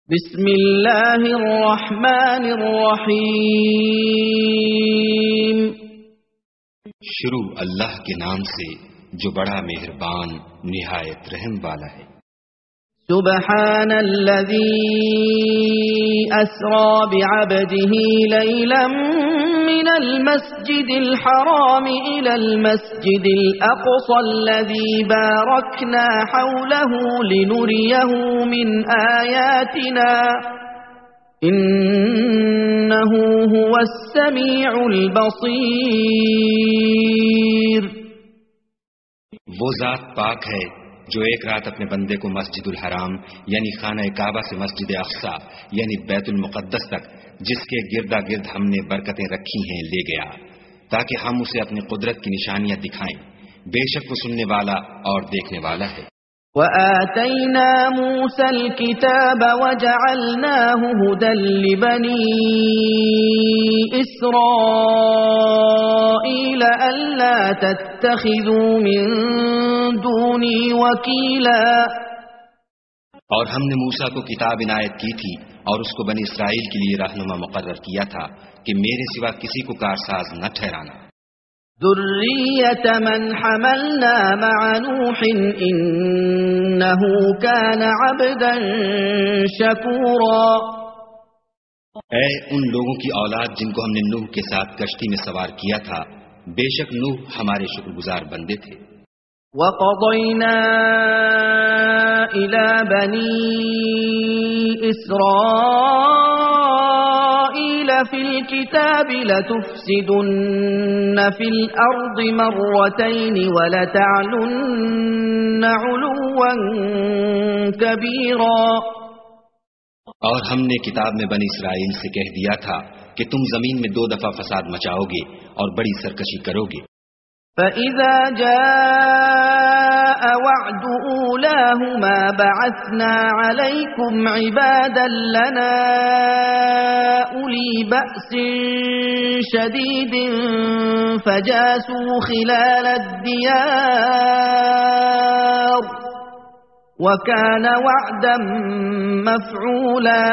بسم اللہ الرحمن الرحیم۔ شروع اللہ کے نام سے جو بڑا مہربان نہایت رحم والا ہے۔ سبحان الذي أسرى بعبده ليلا من المسجد الحرام إلى المسجد الأقصى الذي باركنا حوله لنريه من آياتنا إنه هو السميع البصير۔ وہ ذات پاک ہے جو ایک رات اپنے بندے کو مسجد الحرام یعنی خانہ کعبہ سے مسجد اقصی یعنی بیت المقدس تک جس کے گردا گرد ہم نے برکتیں رکھی ہیں لے گیا تاکہ ہم اسے اپنی قدرت کی نشانیاں دکھائیں۔ بے شک وہ سننے والا اور دیکھنے والا ہے۔ وَآتَيْنَا مُوسَى الْكِتَابَ وَجَعَلْنَاهُ هُدًى لِبَنِي إِسْرَائِيلَ أَلَّا تَتَّخِذُوا مِن دُونِي وَكِيلًا۔ اور ہم نے موسیٰ کو کتاب عنایت کی تھی اور اس کو بنی اسرائیل کے لیے رہنما مقرر کیا تھا کہ میرے سوا کسی کو کارساز نہ ٹھہرانا۔ ذُرِّيَّةَ مَنْ حَمَلْنَا مَعَ نُوحٍ إِنَّهُ كَانَ عَبْدًا شَكُورًا۔ اے ان لوگوں کی اولاد جن کو ہم نے نوح کے ساتھ کشتی میں سوار کیا تھا، بے شک نوح ہمارے شکر گزار بندے تھے۔ وَقَضَيْنَا إِلَى بَنِي إِسْرَائِيلَ فِي الْكِتَابِ لَتُفْسِدُنَّ فِي الْأَرْضِ مَرَّتَيْنِ وَلَتَعْلُنَّ عُلُوًّا كَبِيرًا۔ اور ہم نے کتاب میں بنی اسرائیل سے کہہ دیا تھا کہ تم زمین میں 2 دفعہ فساد مچاؤ گے اور بڑی سرکشی کرو گے۔ فَإِذَا جَاءَ وَعْدُ أُولَاهُمَا بَعَثْنَا عَلَيْكُمْ عِبَادًا لَنَا أُولِي بَأْسٍ شَدِيدٍ فَجَاسُوا خِلَالَ الدِّيَارِ وَكَانَ وَعْدًا مَفْعُولًا۔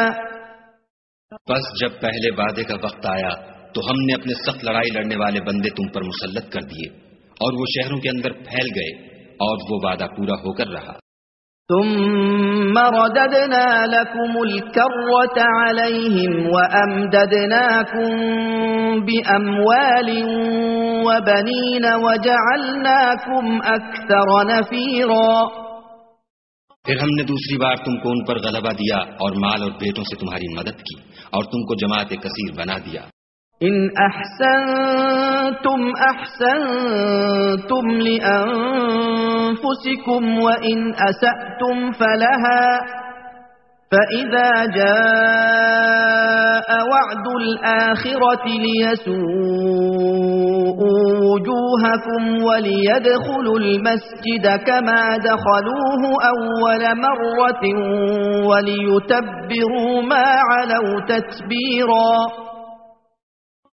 بس جب پہلے وعدے کا وقت آیا تو ہم نے اپنے سخت لڑائی لڑنے والے بندے تم پر مسلط کر دیے اور وہ شہروں کے اندر پھیل گئے اور وہ وعدہ پورا ہو کر رہا۔ ثم رددنا لكم الكرة عليهم وأمددناكم بأموال وبنين وجعلناكم أكثر نفيرا۔ پھر ہم نے دوسری بار تم کو ان پر غلبہ دیا اور مال اور بیٹوں سے تمہاری مدد کی اور تم کو جماعت کثیر بنا دیا۔ إن أحسنتم أحسنتم لأنفسكم وإن أسأتم فلها فإذا جاء وعد الآخرة ليسوءوا وجوهكم وليدخلوا المسجد كما دخلوه أول مرة وليتبروا ما علوا تتبيرا۔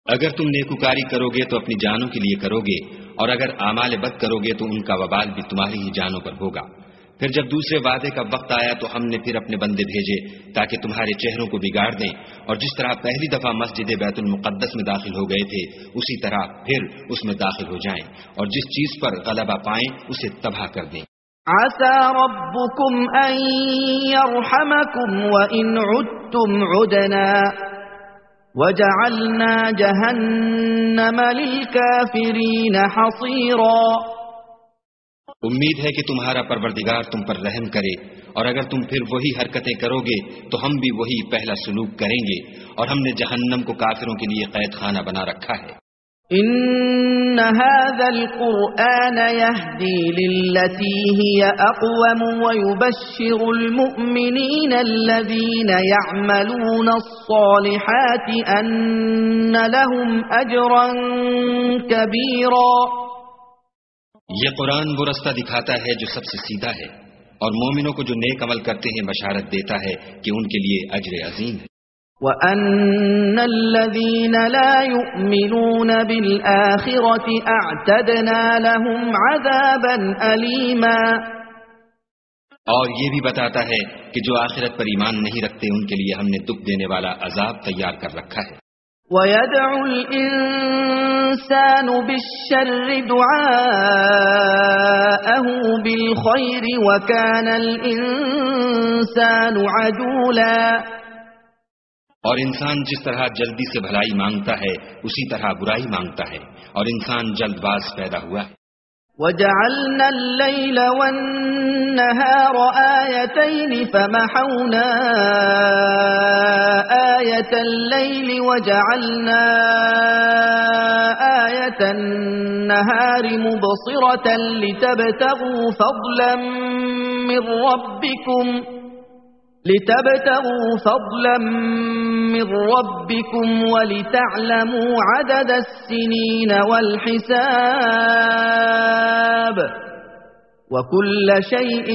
اگر تم نیکوکاری کرو گے تو اپنی جانوں کے لیے کرو گے اور اگر اعمال بد کرو گے تو ان کا وبال بھی تمہاری ہی جانوں پر ہوگا۔ پھر جب دوسرے وعدے کا وقت آیا تو ہم نے پھر اپنے بندے بھیجے تاکہ تمہارے چہروں کو بگاڑ دیں اور جس طرح پہلی دفعہ مسجد بیت المقدس میں داخل ہو گئے تھے اسی طرح پھر اس میں داخل ہو جائیں اور جس چیز پر غلبہ پائیں اسے تباہ کر دیں۔ عسى ربكم أن يرحمكم وإن عدتم عدنا وَجَعَلْنَا جَهَنَّمَ لِلْكَافِرِينَ حَصِيرًا۔ امید ہے کہ تمہارا پروردگار تم پر رحم کرے اور اگر تم پھر وہی حرکتیں کرو گے تو ہم بھی وہی پہلا سلوک کریں گے اور ہم نے جہنم کو کافروں کے لیے قید خانہ بنا رکھا ہے۔ إن هذا القرآن يهدي للتي هي أقوم ويبشر المؤمنين الذين يعملون الصالحات أن لهم أجرا كبيرا۔ یہ قرآن وہ رستہ دکھاتا ہے جو سب سے سیدھا ہے اور مومنوں کو جو نیک عمل کرتے ہیں بشارت دیتا ہے کہ ان کے لیے اجر عظیم ہے۔ وَأَنَّ الَّذِينَ لَا يُؤْمِنُونَ بِالْآخِرَةِ أَعْتَدْنَا لَهُمْ عَذَابًا أَلِيمًا۔ اور یہ بھی بتاتا ہے کہ جو آخرت پر ایمان نہیں رکھتے ان کے لیے ہم نے دکھ دینے والا عذاب تیار کر رکھا ہے. وَيَدْعُ الْإِنسَانُ بِالشَّرِّ دُعَاءَهُ بِالْخَيْرِ وَكَانَ الْإِنسَانُ عَجُولًا. اور انسان جس طرح جلدی سے بھلائی مانگتا ہے اسی طرح برائی مانگتا ہے اور انسان جلد باز پیدا ہوا ہے. وَجَعَلْنَا اللَّيْلَ وَالنَّهَارَ آيَتَيْنِ فَمَحَوْنَا آيَةَ اللَّيْلِ وَجَعَلْنَا آيَةَ النَّهَارِ مُبْصِرَةً لِتَبْتَغُوا فضلا من ربكم ولتعلموا عدد السنين والحساب وكل شيء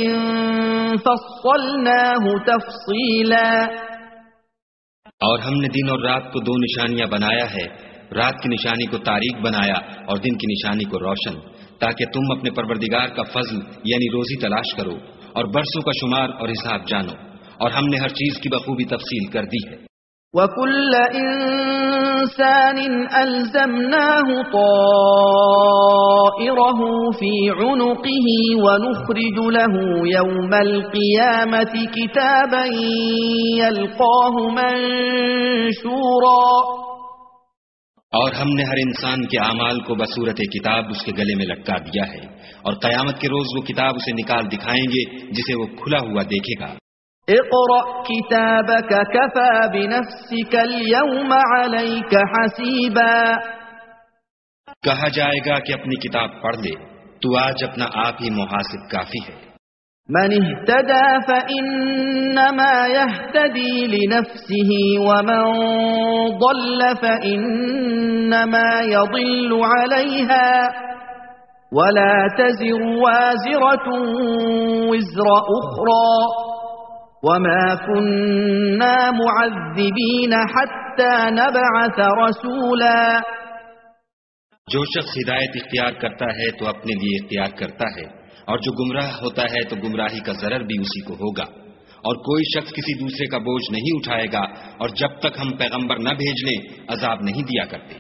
فصلناه تفصيلا. اور ہم نے دن اور رات کو دو نشانیاں بنایا ہے، رات کی نشانی کو تاریک بنایا اور دن کی نشانی کو روشن، تاکہ تم اپنے پروردگار کا فضل یعنی روزی تلاش کرو اور برسوں کا شمار اور حساب جانو، اور ہم نے ہر چیز کی بخوبی تفصیل کر دی ہے. وَكُلَّ إِنسَانٍ أَلْزَمْنَاهُ طَائِرَهُ فِي عُنُقِهِ وَنُخْرِجُ لَهُ يَوْمَ الْقِيَامَةِ كِتَابًا يَلْقَاهُ مَنشُورًا. اور ہم نے ہر انسان کے اعمال کو بصورت کتاب اس کے گلے میں لٹکا دیا ہے، اور قیامت کے روز وہ کتاب اسے نکال دکھائیں گے جسے وہ کھلا ہوا دیکھے گا. اقرأ كتابك كفى بنفسك اليوم عليك حسيبا. کہا جائے گا کہ اپنی کتاب پڑھ لے، تو آج اپنا آپ ہی محاسب کافی ہے. من اهتدى فإنما يهتدي لنفسه ومن ضل فإنما يضل عليها ولا تزر وازرة وزر أخرى وَمَا كُنَّا مُعَذِّبِينَ حَتَّى نَبْعَثَ رَسُولًا. جو شخص ہدایت اختیار کرتا ہے تو اپنے لیے اختیار کرتا ہے، اور جو گمراہ ہوتا ہے تو گمراہی کا ضرر بھی اسی کو ہوگا، اور کوئی شخص کسی دوسرے کا بوجھ نہیں اٹھائے گا، اور جب تک ہم پیغمبر نہ بھیج لیں عذاب نہیں دیا کرتے.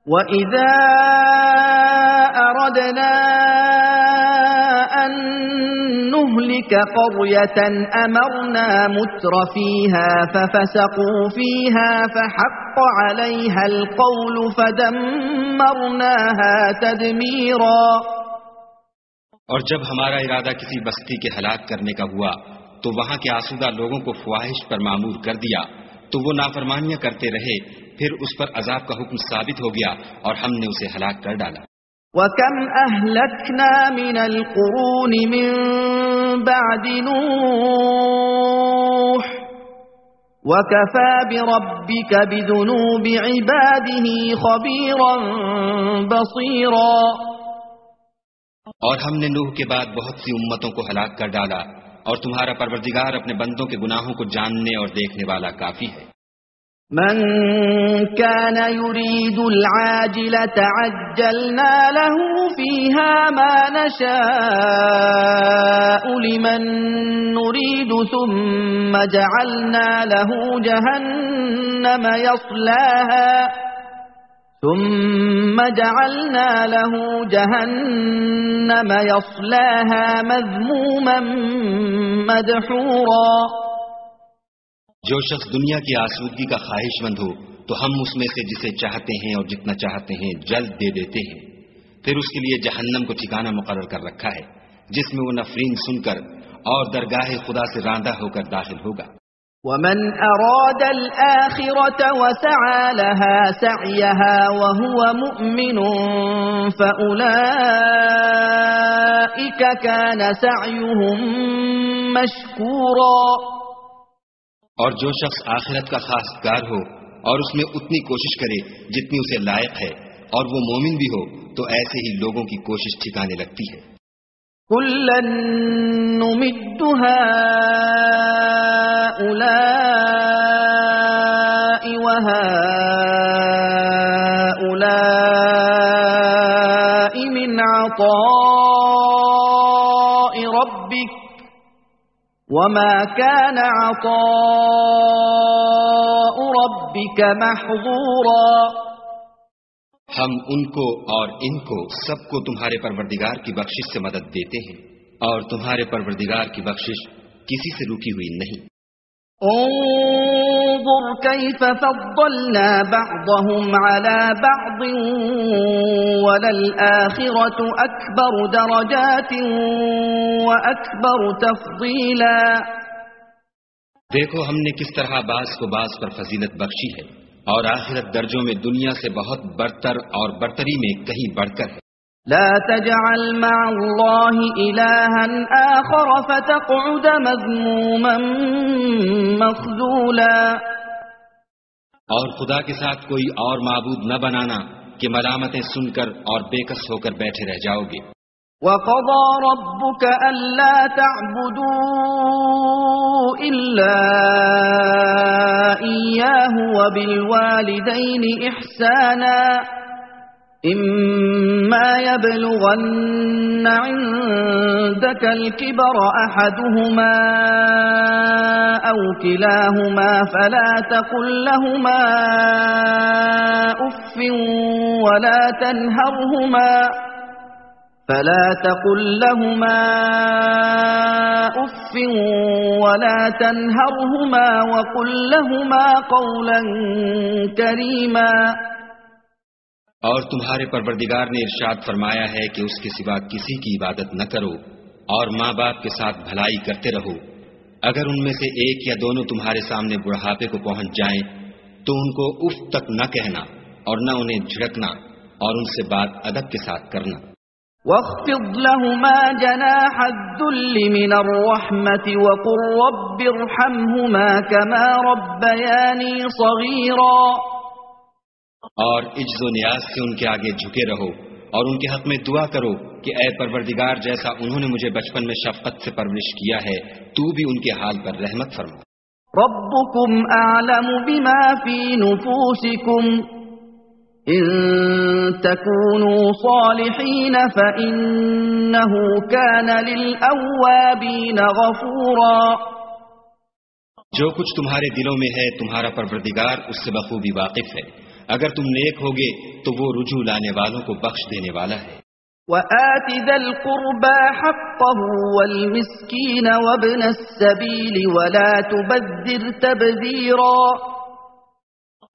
وَإِذَا أَرَدْنَا أَن نُهْلِكَ قَرْيَةً أَمَرْنَا مُتْرَ فِيهَا فَفَسَقُوا فِيهَا فَحَقَّ عَلَيْهَا الْقَوْلُ فَدَمَّرْنَاهَا تَدْمِيرًا. اور جب ہمارا ارادہ کسی بستی کے ہلاک کرنے کا ہوا تو وہاں کے آسودہ لوگوں کو فواحش پر معمور کر دیا، تو وہ نافرمانیاں کرتے رہے، پھر اس پر عذاب کا حکم ثابت ہو گیا اور ہم نے اسے ہلاک کر ڈالا. وَكَمْ أَهْلَكْنَا مِنَ الْقُرُونِ مِنْ بَعْدِ نُوحٍ وَكَفَى بِرَبِّكَ بِذُنُوبِ عِبَادِهِ خَبِيرًا بَصِيرًا. اور ہم نے نوح کے بعد بہت سی امتوں کو ہلاک کر ڈالا، اور تمہارا پروردگار اپنے بندوں کے گناہوں کو جاننے اور دیکھنے والا کافی ہے. من كان يريد العاجلة عجلنا له فيها ما نشاء لمن نريد ثم جعلنا له جهنم يصلاها مذموما مدحورا. جو شخص دنیا کی آسودگی کا خواہش مند ہو تو ہم اس میں سے جسے چاہتے ہیں اور جتنا چاہتے ہیں جلد دے دیتے ہیں، پھر اس کے لیے جہنم کو ٹھکانہ مقرر کر رکھا ہے جس میں وہ نفرین سن کر اور درگاہ خدا سے راندہ ہو کر داخل ہوگا. وَمَنْ أَرَادَ الْآخِرَةَ وَسَعَى لَهَا سَعْيَهَا وَهُوَ مُؤْمِنٌ فَأُولَئِكَ كَانَ سَعْيُهُمْ مَشْكُورًا. اور جو شخص آخرت کا خاص کار ہو اور اس میں اتنی کوشش کرے جتنی اسے لائق ہے اور وہ مومن بھی ہو تو ایسے ہی لوگوں کی کوشش ٹھکانے لگتی ہے. كُلًّا نُمِدُّ هَؤُلَاءِ وَهَؤُلَاءِ مِنْ عَطَاءِ رَبِّكَ وما كان عطاء ربك محظورا ہم ان کو اور ان کو سب کو تمہارے پروردگار کی بخشش سے مدد دیتے ہیں، اور تمہارے پروردگار کی بخشش کسی سے رکی ہوئی نہیں۔ انظر كيف فضلنا بعضهم على بعض وللآخرة أكبر درجات وأكبر تفضيلا۔ دیکھو ہم نے کس طرح بعض کو بعض پر فضیلت بخشی ہے، اور آخرت درجوں میں دنیا سے بہت برتر اور برتری میں کہیں بڑھ کر ہے۔ لا تجعل مع الله إلها آخر فتقعد مذموما مخذولا۔ اور خدا کے ساتھ کوئی اور معبود نہ بنانا کہ ملامتیں سن کر اور بےکس ہو کر بیٹھے رہ جاؤ گے۔ وَقَضَى رَبُّكَ أَلَّا تَعْبُدُوا إِلَّا إِيَّاهُ وَبِالْوَالِدَيْنِ إِحْسَانًا إِمَّا يَبْلُغَنَّ عِندَكَ الْكِبَرَ أَحَدُهُمَا أَوْ كِلَاهُمَا فَلَا تَقُل لَّهُمَا أُفٍّ وَلَا تَنْهَرْهُمَا وَقُل لَّهُمَا قَوْلًا كَرِيمًا۔ اور تمہارے پروردگار نے ارشاد فرمایا ہے کہ اس کے سوا کسی کی عبادت نہ کرو، اور ماں باپ کے ساتھ بھلائی کرتے رہو۔ اگر ان میں سے ایک یا دونوں تمہارے سامنے بڑھاپے کو پہنچ جائیں تو ان کو اف تک نہ کہنا، اور نہ انہیں جھڑکنا، اور ان سے بات ادب کے ساتھ کرنا۔ وَاخْفِضْ لَهُمَا جَنَاحَ الذُّلِّ مِنَ الرَّحْمَةِ وَقُل رَّبِّ ارْحَمْهُمَا كَمَا رَبَّيَانِي صَغِيرًا۔ اور عجز و نیاز سے ان کے آگے جھکے رہو، اور ان کے حق میں دعا کرو کہ اے پروردگار، جیسا انہوں نے مجھے بچپن میں شفقت سے پرورش کیا ہے، تو بھی ان کے حال پر رحمت فرما۔ رَبُّكُمْ أَعْلَمُ بِمَا فِي نُفُوسِكُمْ إِن تَكُونُوا صَالِحِينَ فَإِنَّهُ كَانَ لِلْأَوَّابِينَ غَفُورًا۔ جو کچھ تمہارے دلوں میں ہے تمہارا پروردگار اس سے بخوبی واقف ہے۔ اگر تم نیک ہوگے تو وہ رجوع لانے والوں کو بخش دینے والا ہے۔ وَآتِ ذَا الْقُرْبَى حَقَّهُ وَالْمِسْكِينَ وَابْنَ السَّبِيلِ وَلَا تُبَذِّرْ تَبْذِيرًا۔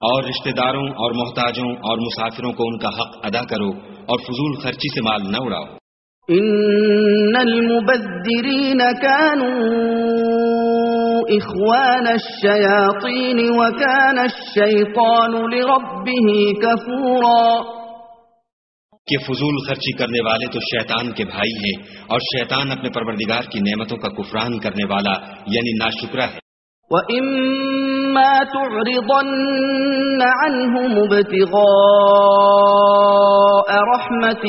اور رشتہ داروں اور محتاجوں اور مسافروں کو ان کا حق ادا کرو، اور فضول خرچی سے مال نہ اڑاؤ۔ إِنَّ الْمُبَذِّرِينَ كَانُوا إِخْوَانَ الشَّيَاطِينِ وَكَانَ الشَّيْطَانُ لِرَبِّهِ كَفُورًا۔ کہ فضول خرچی کرنے والے تو شیطان کے بھائی ہیں، اور شیطان اپنے پروردگار کی نعمتوں کا کفران کرنے والا یعنی ناشکرا ہے۔ وَإِمَّا تُعْرِضَنَّ عَنْهُمُ ابْتِغَاءَ رَحْمَةٍ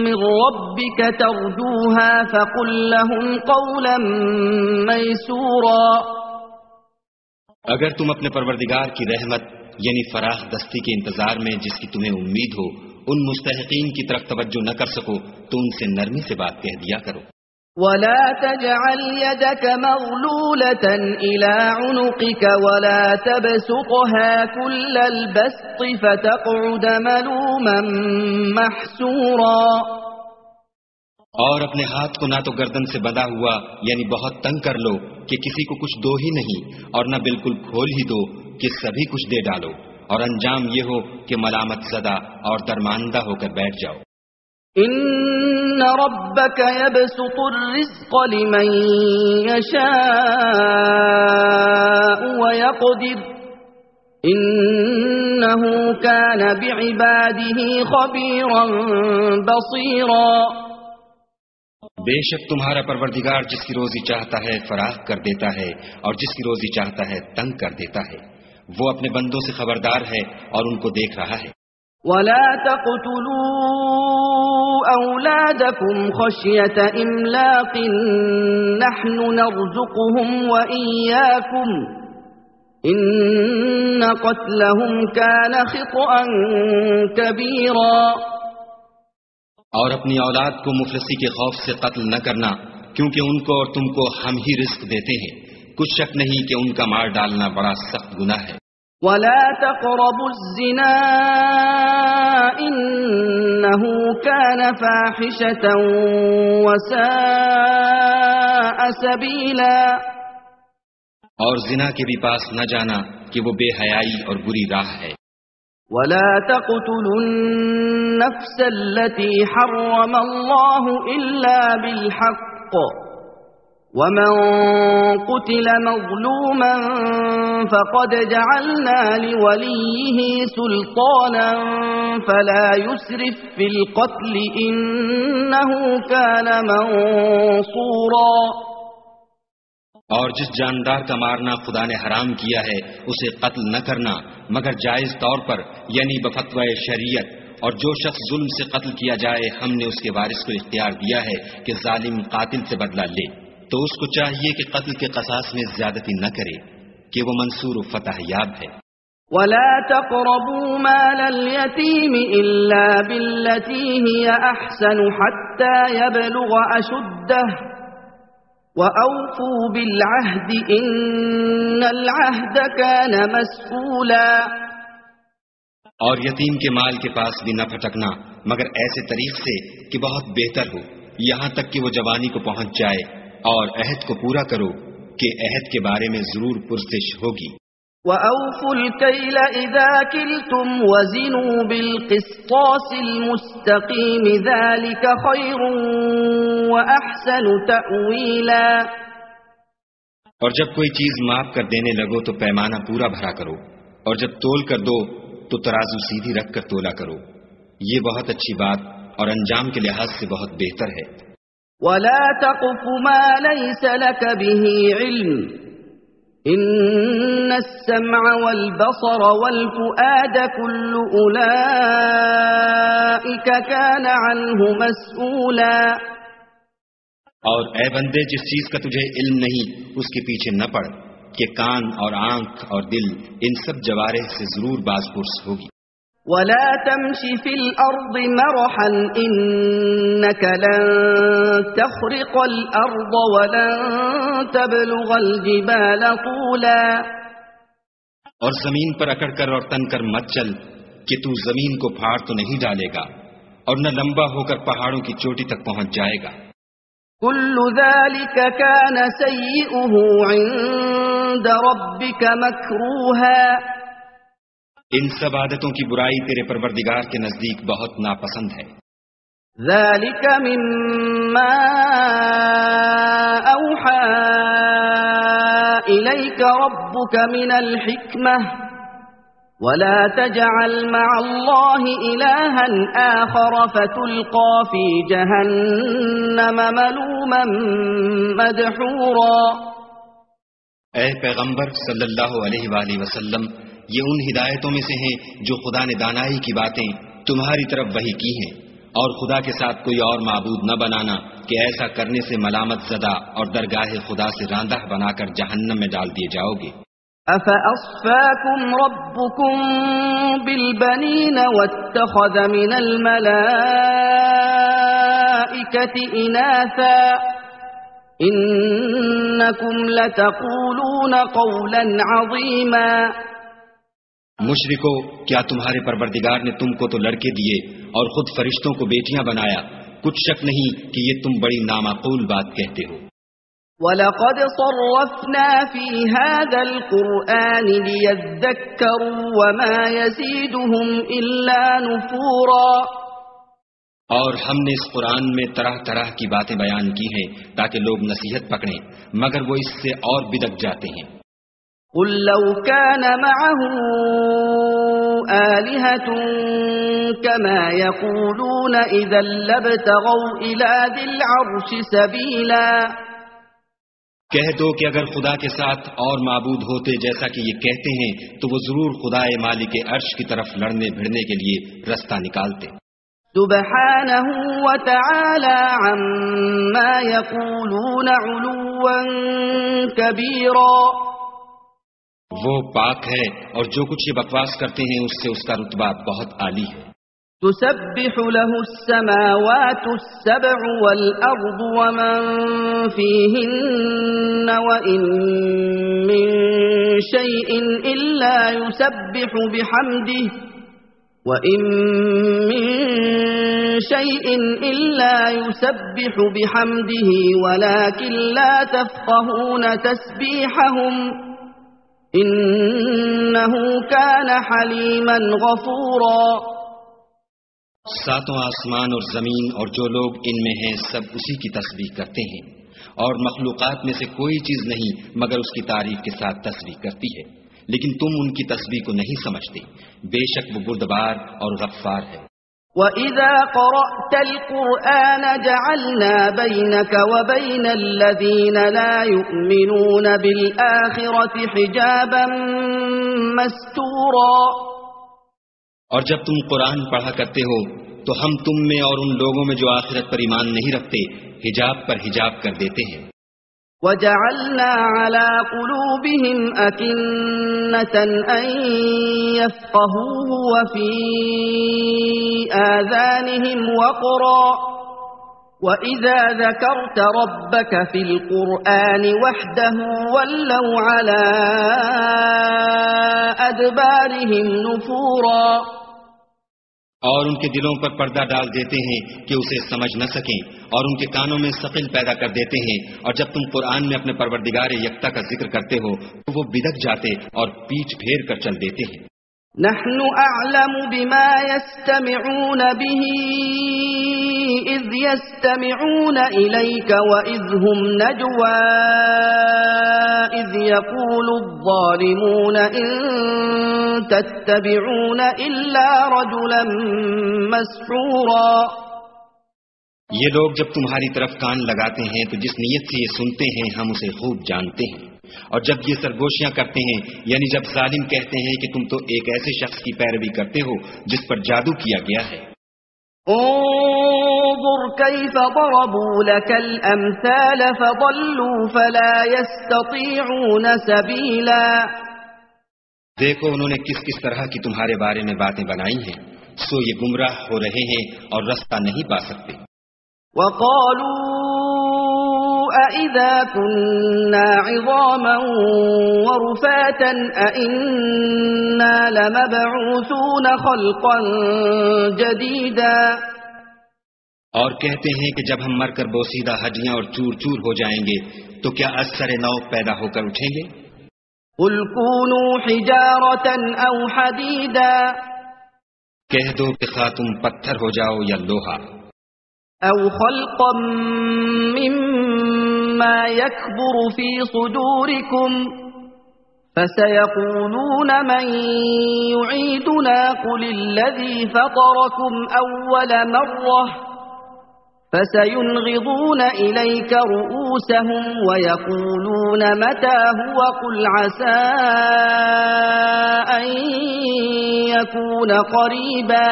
مِّن رَّبِّكَ تَرْجُوهَا فَقُل لَّهُمْ قَوْلًا مَّيْسُورًا۔ اگر تم اپنے پروردگار کی رحمت یعنی فراخ دستی کے انتظار میں جس کی تمہیں امید ہو ان مستحقین کی طرف توجہ نہ کر سکو تو ان سے نرمی سے بات کہہ دیا کرو۔ وَلَا تَجْعَلْ يَدَكَ مَغْلُولَةً إِلَىٰ عُنُقِكَ وَلَا تَبْسُطْهَا كُلَّ الْبَسْطِ فَتَقْعُدَ مَلُومًا مَّحْسُورًا۔ اور اپنے ہاتھ کو نہ تو گردن سے بندھا ہوا یعنی بہت تنگ کر لو کہ کسی کو کچھ دو ہی نہیں، اور نہ بالکل کھول ہی دو کہ سبھی کچھ دے ڈالو، اور انجام یہ ہو کہ ملامت زدہ اور درماندہ ہو کر بیٹھ جاؤ۔ إِنَّ رَبَّكَ يَبْسُطُ الرِّزْقَ لِمَن يَشَاءُ وَيَقْدِرُ إِنَّهُ كَانَ بِعِبَادِهِ خَبِيرًا بَصِيرًا۔ بے شک تمہارا پروردگار جس کی روزی چاہتا ہے فراخ کر دیتا ہے، اور جس کی روزی چاہتا ہے تنگ کر دیتا ہے۔ وہ اپنے بندوں سے خبردار ہے اور ان کو دیکھ رہا ہے۔ وَلَا تَقْتُلُوا أَوْلَادَكُمْ خَشْيَةَ إِمْلَاقٍ نَّحْنُ نَرْزُقُهُمْ وَإِيَّاكُمْ إِنَّ قَتْلَهُمْ كَانَ خِطْئًا كَبِيرًا۔ اور اپنی اولاد کو مفلسی کے خوف سے قتل نہ کرنا، کیونکہ ان کو اور تم کو ہم ہی رزق دیتے ہیں، کچھ شک نہیں کہ ان کا مار ڈالنا بڑا سخت گناہ ہے۔ ولا تقربوا الزنا إنه كان فاحشة وساء سبيلا، اور زنا کے بھی پاس نہ جانا کہ وہ بے حیائی اور بری راہ ہے۔ ولا تقتلوا النفس التي حرم الله إلا بالحق ومن قتل مظلوما فقد جعلنا لوليه سلطانا فلا يسرف في القتل إنه كان منصورا، اور جس جاندار کا مارنا خدا نے حرام کیا ہے اسے قتل نہ کرنا مگر جائز طور پر، یعنی بفتوی شریعت، اور جو شخص ظلم سے قتل کیا جائے ہم نے اس کے وارث کو اختیار دیا ہے کہ ظالم قاتل سے بدلہ لے، تو اس کو چاہیے کہ قتل کے قصاص میں زیادتی نہ کرے کہ وہ منصور و فتح یاب ہے۔ ولا تقربوا مال اليتيم إلا بالتي هي أحسن حتى يبلغ أشده وأوفوا بالعهد إن العهد كان مسؤولا، اور یتیم کے مال کے پاس بھی نہ پھٹکنا مگر ایسے طریق سے کہ بہت بہتر ہو، یہاں تک کہ وہ جوانی کو پہنچ جائے، اور عہد کو پورا کرو کہ عہد کے بارے میں ضرور پرسش ہوگی۔ وَأَوْفُوا الْكَيْلَ إِذَا كِلْتُمْ وَزِنُوا بِالْقِسْطَاسِ الْمُسْتَقِيمِ ذَلِكَ خَيْرٌ وَأَحْسَنُ تَأْوِيلًا، اور جب کوئی چیز ماپ کر دینے لگو تو پیمانہ پورا بھرا کرو، اور جب تول کر دو تو ترازو سیدھی رکھ کر تولا کرو، یہ بہت اچھی بات اور انجام کے لحاظ سے بہت بہتر ہے۔ وَلَا تَقْفُ مَا لَيْسَ لَكَ بِهِ عِلْمٌ إِنَّ السَّمْعَ وَالْبَصَرَ وَالْفُؤَادَ كُلُّ أُولَئِكَ كَانَ عَنْهُ مسؤولا، اور اے بندے جس چیز کا تجھے علم نہیں اس کے پیچھے نہ پڑ کہ کان اور آنکھ اور دل ان سب جوارح سے ضرور باز پرس ہوگی۔ وَلَا تَمْشِ فِي الْأَرْضِ مَرَحًا إِنَّكَ لَن تَخْرِقَ الْأَرْضَ وَلَن تَبْلُغَ الْجِبَالَ طُولًا، اور زمین پر اکڑ کر اور تن کر مت چل کہ تو زمین کو پھاڑ تو نہیں ڈالے گا اور نہ لمبا ہو کر پہاڑوں کی چوٹی تک پہنچ جائے گا۔ كُلُّ ذَلِكَ كَانَ سَيِّئُهُ عِندَ رَبِّكَ مَكْرُوهًا، ان سب عادتوں کی برائی تیرے پروردگار کے نزدیک بہت ناپسند ہے۔ ذَلِكَ مِمَّا أَوْحَى إِلَيْكَ رَبُّكَ مِنَ الْحِكْمَةِ وَلَا تَجْعَلْ مَعَ اللَّهِ إِلَٰهًا آخَرَ فَتُلْقَىٰ فِي جَهَنَّمَ مَلُومًا مَدْحُورًا۔ اے پیغمبر صلی اللہ علیہ وآلہ وسلم، یہ ان ہدایتوں میں سے ہیں جو خدا نے دانائی کی باتیں تمہاری طرف وحی کی ہیں، اور خدا کے ساتھ کوئی اور معبود نہ بنانا کہ ایسا کرنے سے ملامت زدہ اور درگاہ خدا سے راندہ بنا کر جہنم میں ڈال دیے جاؤ گے۔ أَفَأَصْفَاكُمْ رَبُّكُمْ بِالْبَنِينَ وَاتَّخَذَ مِنَ الْمَلَائِكَةِ إِنَاثًا إِنَّكُمْ لَتَقُولُونَ قَوْلًا عَظِيمًا۔ مشرکو، کیا تمہارے پروردگار نے تم کو تو لڑکے دیے اور خود فرشتوں کو بیٹیاں بنایا؟ کچھ شک نہیں کہ یہ تم بڑی نامعقول بات کہتے ہو۔ وَلَقَدْ صَرَّفْنَا فِي هَذَا الْقُرْآنِ لِيَذَّكَّرُوا وَمَا يَزِيدُهُمْ إِلَّا نُفُورًا، اور ہم نے اس قرآن میں طرح طرح کی باتیں بیان کی ہیں تاکہ لوگ نصیحت پکڑیں، مگر وہ اس سے اور بدک جاتے ہیں۔ قُلْ لَوْ كَانَ مَعَهُ آلِهَةٌ كَمَا يَقُولُونَ إِذًا لَّابْتَغَوْا إِلَىٰ ذِي الْعَرْشِ سَبِيلًا، کہہ دو کہ اگر خدا کے ساتھ اور معبود ہوتے جیسا کہ یہ کہتے ہیں تو وہ ضرور خدائے مالک عرش کی طرف لڑنے بھڑنے کے لیے رستہ نکالتے۔ سبحانہ وتعالی عما یقولون علوا کبیرا، وہ پاک ہے اور جو کچھ یہ بکواس کرتے ہیں اس سے اس کا رتبہ بہت عالی ہے۔ تسبح له السماوات السبع والأرض ومن فيهن وإن من شيء إلا يسبح بحمده ولكن لا تفقهون تسبيحهم إنه كان حليما غفورا. ساتوں آسمان اور زمین اور جو لوگ ان میں ہیں سب اسی کی تسبیح کرتے ہیں، اور مخلوقات میں سے کوئی چیز نہیں مگر اس کی تعریف کے ساتھ تسبیح کرتی ہے، لیکن تم ان کی تسبیح کو نہیں سمجھتے، بے شک وہ بردبار اور غفار ہے. وَإِذَا قَرَأْتَ الْقُرْآنَ جَعَلْنَا بَيْنَكَ وَبَيْنَ الَّذِينَ لَا يُؤْمِنُونَ بِالْآخِرَةِ حِجَابًا مَسْتُورًا. اور جب تم قرآن پڑھا کرتے ہو تو ہم تم میں اور ان لوگوں میں جو آخرت پر ایمان نہیں رکھتے حجاب پر حجاب کر دیتے ہیں. وَجَعَلْنَا عَلَى قُلُوبِهِمْ أَكِنَّةً أَن يَفْقَهُوهُ وَفِي آذَانِهِمْ وَقْرًا وَإِذَا ذَكَرْتَ رَبَّكَ فِي الْقُرْآنِ وَحْدَهُ وَلَّوْا عَلَى أَدْبَارِهِمْ نُفُورًا. اور ان کے دلوں پر پردہ ڈال دیتے ہیں کہ اسے سمجھ نہ سکیں، اور ان کے کانوں میں ثقل پیدا کر دیتے ہیں، اور جب تم قرآن میں اپنے پروردگار یکتا کا ذکر کرتے ہو تو وہ بدک جاتے اور پیچھ پھیر کر چل دیتے ہیں. نحن أعلم بما يستمعون به إذ يستمعون إليك وإذ هم نجوى إذ يقول الظالمون إن تتبعون إلا رجلا مسحورا. یہ لوگ جب تمہاری طرف کان لگاتے ہیں تو جس نیت سے یہ سنتے ہیں ہم اسے خوب جانتے ہیں، اور جب یہ سرگوشیاں کرتے ہیں یعنی جب ظالم کہتے ہیں کہ تم تو ایک ایسے شخص کی پیروی کرتے ہو جس پر جادو کیا گیا ہے. انظر كيف ضربوا لك الأمثال فضلوا فلا يستطيعون سبيلا. دیکھو انہوں نے کس کس طرح کی تمہارے بارے میں باتیں بنائی ہیں، سو یہ گمراہ ہو رہے ہیں اور رستہ نہیں پا سکتے. وقالوا أَإِذَا كُنَّا عِظَامًا وَرُفَاتًا أَإِنَّا لَمَبْعُوثُونَ خَلْقًا جَدِيدًا. اور کہتے ہیں کہ جب ہم مر کر بوسیدہ ہڈیاں اور چور چور ہو جائیں گے تو کیا از سر نو پیدا ہو کر اٹھیں گے؟ قُلْ كُونُوا حِجَارَةً أَوْ حَدِيدًا. کہہ دو کہ خواہ تم پتھر ہو جاؤ یا لوہا. أَوْ خَلْقًا مِّمَّا يَكْبُرُ فِي صُدُورِكُمْ فَسَيَقُولُونَ مَن يُعِيدُنَا قُلِ الَّذِي فَطَرَكُمْ أَوَّلَ مَرَّةٍ فَسَيُنْغِضُونَ إِلَيْكَ رُؤُوسَهُمْ وَيَقُولُونَ مَتَى هُوَ قُلْ عَسَىٰ أَن يَكُونَ قَرِيبًا.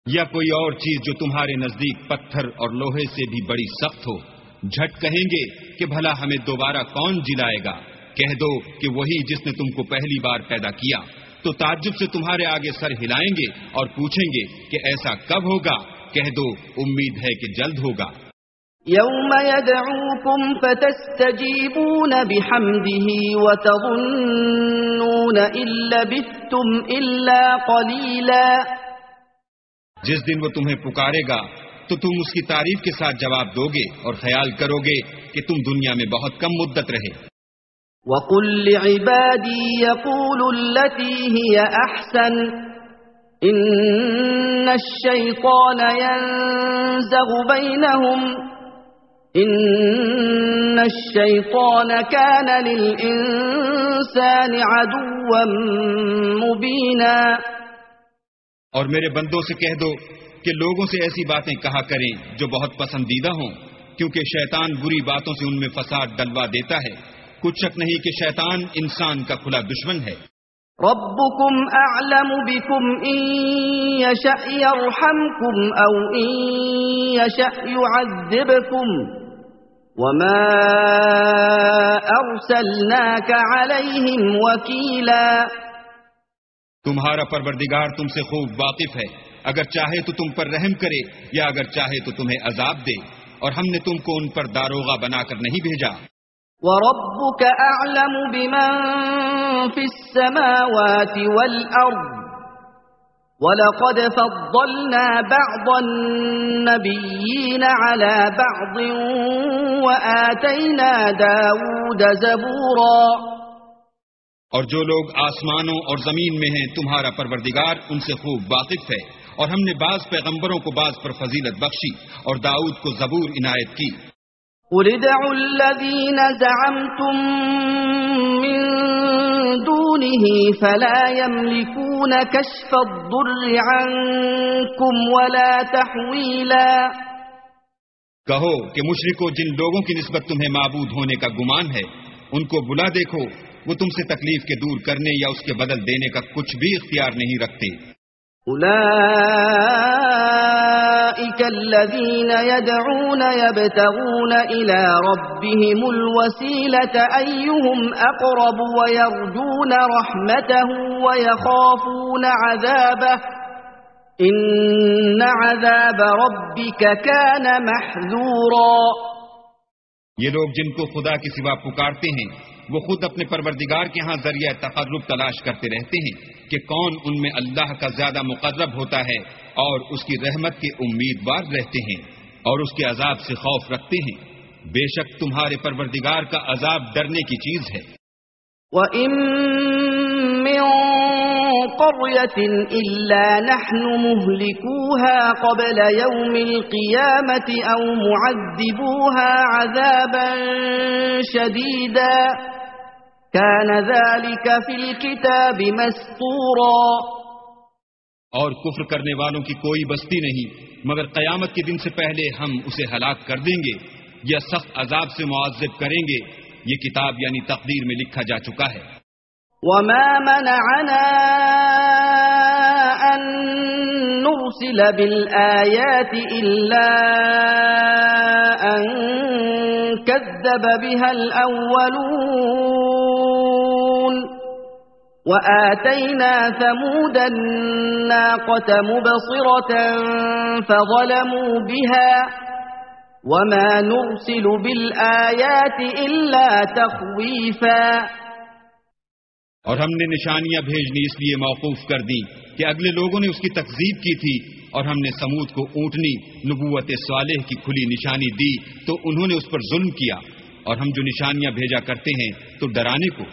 یا کوئی اور چیز جو تمہارے نزدیک پتھر اور لوہے سے بھی بڑی سخت ہو، جھٹ کہیں گے کہ بھلا ہمیں دوبارہ کون جلائے گا. کہہ دو کہ وہی جس نے تم کو پہلی بار پیدا کیا، تو تعجب سے تمہارے آگے سر ہلائیں گے اور پوچھیں گے کہ ایسا کب ہوگا. کہہ دو امید ہے کہ جلد ہوگا. يَوْمَ يَدْعُوكُمْ فَتَسْتَجِيبُونَ بِحَمْدِهِ وَتَظُنُّونَ إِن لَّبِثْتُمْ إِلَّا قَلِيلًا. جس دن وہ تمہیں پکارے گا تو تم اس کی تعریف کے ساتھ جواب دو گے اور خیال کرو گے کہ تم دنیا میں بہت کم مدت رہے. وَقُل لِّعِبَادِي يَقُولُوا الَّتِي هِيَ أَحْسَنُ إِنَّ الشَّيْطَانَ يَنزَغُ بَيْنَهُمْ إِنَّ الشَّيْطَانَ كَانَ لِلْإِنسَانِ عَدُوًّا مُّبِينًا. اور میرے بندوں سے کہہ دو کہ لوگوں سے ایسی باتیں کہا کریں جو بہت پسندیدہ ہوں، کیونکہ شیطان بری باتوں سے ان میں فساد ڈلوا دیتا ہے. کچھ شک نہیں کہ شیطان انسان کا کھلا دشمن ہے. ربكم أعلم بكم إن يشأ يرحمكم أو إن يشأ يعذبكم وما أرسلناك عليهم وكيلا. تمہارا پروردگار تم سے خوب واقف ہے، اگر چاہے تو تم پر رحم کرے یا اگر چاہے تو تمہیں عذاب دے، اور ہم نے تم کو ان پر داروغہ بنا کر نہیں بھیجا۔ وَرَبُّكَ أَعْلَمُ بِمَن فِي السَّمَاوَاتِ وَالْأَرْضِ وَلَقَدْ فَضَّلْنَا بَعْضَ النَّبِيِّينَ عَلَى بَعْضٍ وَآتَيْنَا دَاوُودَ زَبُورًا۔ اور جو لوگ آسمانوں اور زمین میں ہیں تمہارا پروردگار ان سے خوب واقف ہے، اور ہم نے بعض پیغمبروں کو بعض پر فضیلت بخشی اور داؤد کو زبور عنایت کی۔ قُلِ ادْعُوا الَّذِينَ زَعَمْتُم مِّن دُونِهِ فَلَا يَمْلِكُونَ كَشْفَ الضُّرِّ عَنكُمْ وَلَا تَحْوِيلًا۔ کہو کہ مشرکو، جن لوگوں کی نسبت تمہیں معبود ہونے کا گمان ہے ان کو بلا دیکھو، وہ تم سے تکلیف کے دور کرنے یا اس کے بدل دینے کا کچھ بھی اختیار نہیں رکھتے۔ أولئك الذين يدعون يبتغون إلى ربهم الوسيلة أيهم أقرب ويرجون رحمته ويخافون عذابه إن عذاب ربك كان محذورا۔ یہ لوگ جن کو خدا کے سوا پکارتے ہیں وہ خود اپنے پروردگار کے ہاں ذریعہ تقرب تلاش کرتے رہتے ہیں کہ کون ان میں اللہ کا زیادہ مقرب ہوتا ہے، اور اس کی رحمت کے امیدوار رہتے ہیں اور اس کے عذاب سے خوف رکھتے ہیں۔ بے شک تمہارے پروردگار کا عذاب ڈرنے کی چیز ہے۔ وَإِن مِّن قَرْيَةٍ إِلَّا نَحْنُ مُهْلِكُوهَا قَبْلَ يَوْمِ الْقِيَامَةِ أَوْ مُعَذِّبُوهَا عَذَابًا شَدِيدًا كَانَ ذَلِكَ فِي الْكِتَابِ مَسْطُورًا۔ اور کفر کرنے والوں کی کوئی بستی نہیں مگر قیامت کے دن سے پہلے ہم اسے ہلاک کر دیں گے یا سخت عذاب سے معذب کریں گے، یہ کتاب یعنی تقدیر میں لکھا جا چکا ہے۔ وَمَا مَنَعَنَا أَن نُّرْسِلَ بِالْآيَاتِ إِلَّا أَن كَذَّبَ بِهَا الْأَوَّلُونَ وَآتَيْنَا ثَمُودَ النَّاقَةَ مُبْصِرَةً فَظَلَمُوا بِهَا وَمَا نُرْسِلُ بِالْآيَاتِ إِلَّا تَخْوِيفًا۔ اور ہم نے نشانیاں بھیجنی اس لیے موقوف کر دی کہ اگلے لوگوں نے اس کی تکذیب کی تھی، اور ہم نے سمود کو اونٹنی نبوت صالح کی کھلی نشانی دی تو انہوں نے اس پر ظلم کیا، اور ہم جو نشانیاں بھیجا کرتے ہیں تو ڈرانے کو۔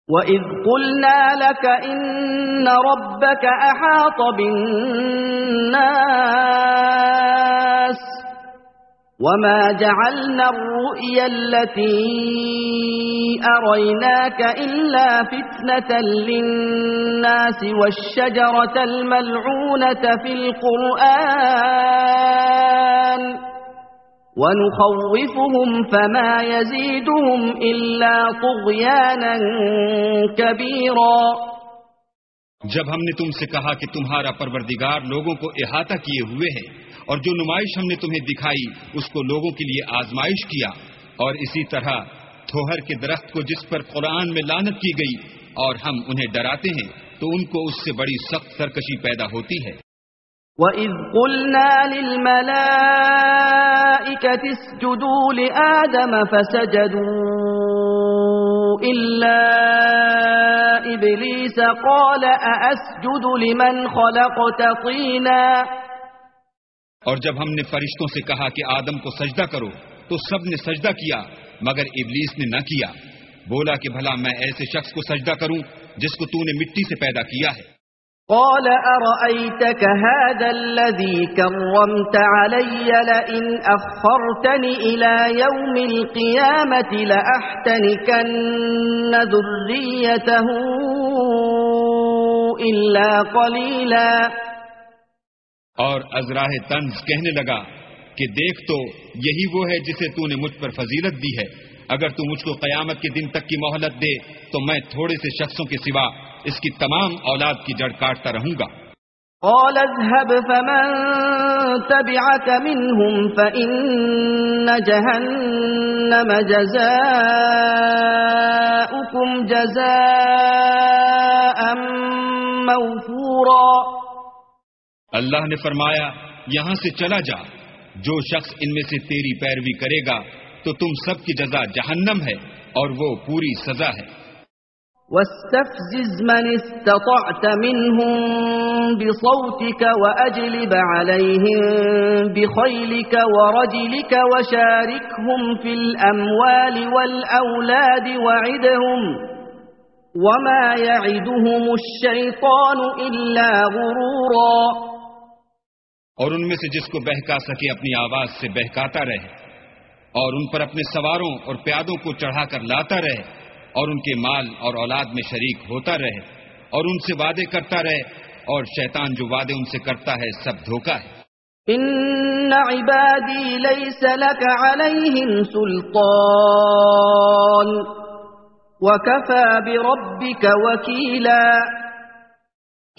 وَإِذْ قُلْنَا لَكَ إِنَّ رَبَّكَ أَحَاطَ بِالنَّاسِ وَمَا جَعَلْنَا الرُّؤْيَا الَّتِي أَرَيْنَاكَ إِلَّا فِتْنَةً لِلنَّاسِ وَالشَّجَرَةَ الْمَلْعُونَةَ فِي الْقُرْآنِ وَنُخَوِّفُهُمْ فَمَا يَزِيدُهُمْ إِلَّا طُغْيَانًا كَبِيرًا۔ جب ہم نے تم سے کہا کہ تمہارا پروردگار لوگوں کو احاطہ کیے ہوئے ہے، اور جو نمائش ہم نے تمہیں دکھائی اس کو لوگوں کے لیے آزمائش کیا، اور اسی طرح تھوہر کے درخت کو جس پر قرآن میں لعنت کی گئی اور ہم انہیں ڈراتے ہیں تو ان کو اس سے بڑی سخت سرکشی پیدا ہوتی ہے۔ وَإِذْ قُلْنَا لِلْمَلَائِكَةِ اسْجُدُوا لِآدَمَ فَسَجَدُوا إِلَّا إِبْلِيسَ قَالَ أَأَسْجُدُ لِمَنْ خَلَقْتَ طِينًا۔ اور جب ہم نے فرشتوں سے کہا کہ آدم کو سجدہ کرو تو سب نے سجدہ کیا مگر ابلیس نے نہ کیا، بولا کہ بھلا میں ایسے شخص کو سجدہ کروں جس کو تو نے مٹی سے پیدا کیا ہے۔ قال أرأيتك هذا الذي كرمت علي لئن أخرتني إلى يوم القيامة لأحتنكن ذريته إلا قليلا۔ اور ازراہ طنز کہنے لگا کہ دیکھ تو یہی وہ ہے جسے تو نے مجھ پر فضیلت دی ہے، اگر تو مجھ کو قیامت کے دن تک کی مہلت دے تو میں تھوڑے سے شخصوں کے سوا اس کی تمام اولاد کی جڑ کاٹتا رہوں گا۔ قال اذهب فمن تبعك منهم فإن جهنم جزاؤكم جزاء موفورا۔ اللہ نے فرمایا یہاں سے چلا جا، جو شخص ان میں سے تیری پیروی کرے گا تو تم سب کی جزا جہنم ہے اور وہ پوری سزا ہے۔ واستفزز من استطعت منهم بصوتك وأجلب عليهم بخيلك ورجلك وشاركهم في الأموال والأولاد وعدهم وما يعدهم الشيطان إلا غرورا۔ اور ان میں سے جس کو بہکا سکے اپنی آواز سے بہکاتا رہے، اور ان پر اپنے سواروں اور پیادوں کو چڑھا کر لاتا رہے، اور ان کے مال اور اولاد میں شریک ہوتا رہے، اور ان سے وعدے کرتا رہے، اور شیطان جو وعدے ان سے کرتا ہے سب دھوکہ ہے۔ ان عبادی لیس لک علیہم سلطان وکفی بربک وکیلا۔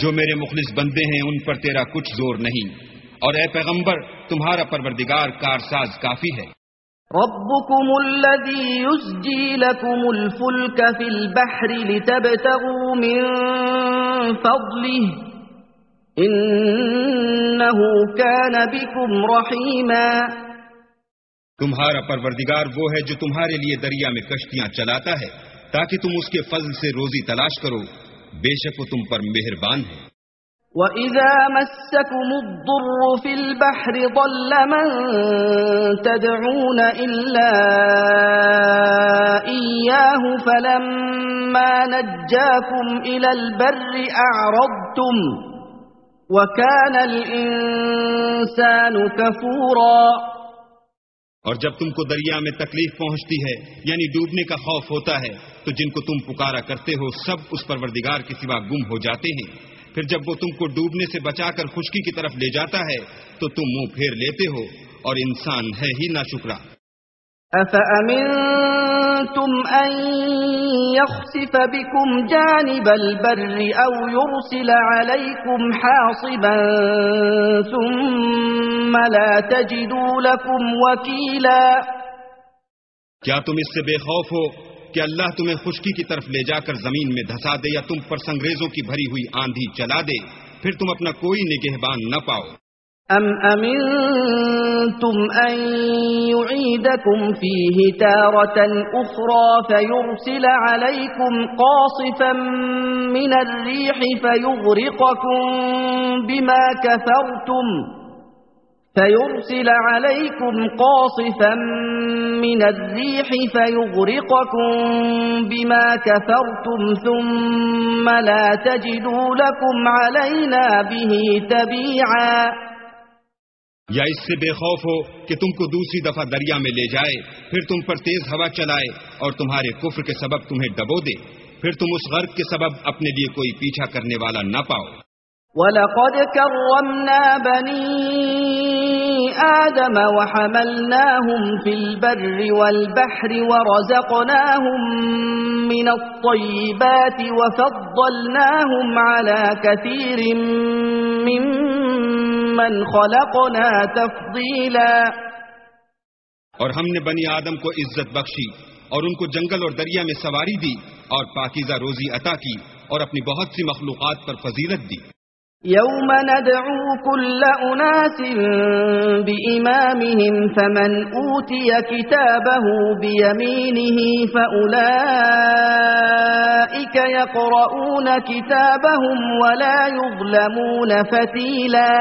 جو میرے مخلص بندے ہیں ان پر تیرا کچھ زور نہیں، اور اے پیغمبر تمہارا پروردگار کارساز کافی ہے۔ ربكم الذي يسجي لكم الفلك في البحر لتبتغوا من فضله إنه كان بكم رحيما۔ تمہارا پروردگار وہ ہے جو تمہارے لیے دریا میں کشتیاں چلاتا ہے تاکہ تم اس کے فضل سے روزی تلاش کرو، بے شک وہ تم پر مہربان ہے۔ وَإِذَا مَسَّكُمُ الضُّرُّ فِي الْبَحْرِ ضَلَّ مَن تَدْعُونَ إِلَّا إِيَّاهُ فَلَمَّا نَجَّاكُمْ إِلَى الْبَرِّ أَعْرَضْتُمْ وَكَانَ الْإِنسَانُ كَفُورًا۔ اور جب تم کو دریا میں تکلیف پہنچتی ہے یعنی ڈوبنے کا خوف ہوتا ہے تو جن کو تم پکارا کرتے ہو سب اس پروردگار کے سوا گم ہو جاتے ہیں، پھر جب وہ تم کو ڈوبنے سے بچا کر خشکی کی طرف لے جاتا ہے تو تم منہ پھیر لیتے ہو، اور انسان ہے ہی ناشکرا۔ أَفَأَمِنْتُمْ أَنْ يَخْسِفَ بِكُمْ جَانِبَ الْبَرِّ أَوْ يُرْسِلَ عَلَيْكُمْ حَاصِبًا ثُمَّ لَا تَجِدُوا لَكُمْ وَكِيلًا۔ کیا تم اس سے بے خوف ہو کہ اللہ تمہیں خشکی کی طرف لے جا کر زمین میں دھسا دے یا تم پر سنگریزوں کی بھری ہوئی آندھی چلا دے، پھر تم اپنا کوئی نگہبان نہ پاؤ؟ ام امنتم ان يعيدكم فيه تارة اخرى فيرسل عليكم قاصفا من الريح فيغرقكم بما كفرتم ثم لا تجدوا لكم علينا به تبيعا۔ یا اس سے بے خوف ہو کہ تم کو دوسری دفعہ دریا میں لے جائے، پھر تم پر تیز ہوا چلائے اور تمہارے کفر کے سبب تمہیں ڈبو دے، پھر تم اس غرق کے سبب اپنے لیے کوئی پیچھا کرنے والا نہ پاؤ۔ وَلَقَدْ كَرَّمْنَا بَنِي آدَمَ وَحَمَلْنَاهُمْ فِي الْبَرِّ وَالْبَحْرِ وَرَزَقْنَاهُمْ مِنَ الطَّيِّبَاتِ وَفَضَّلْنَاهُمْ عَلَى كَثِيرٍ مِّمَّنْ خَلَقْنَا تَفْضِيلًا۔ اور ہم نے بنی آدم کو عزت بخشی اور ان کو جنگل اور دریا میں سواری دی اور پاکیزہ روزی عطا کی اور اپنی بہت سی مخلوقات پر فضیلت دی۔ يوم ندعو كل أناس بإمامهم فمن أوتي كتابه بيمينه فأولئك يقرؤون كتابهم ولا يظلمون فتيلا۔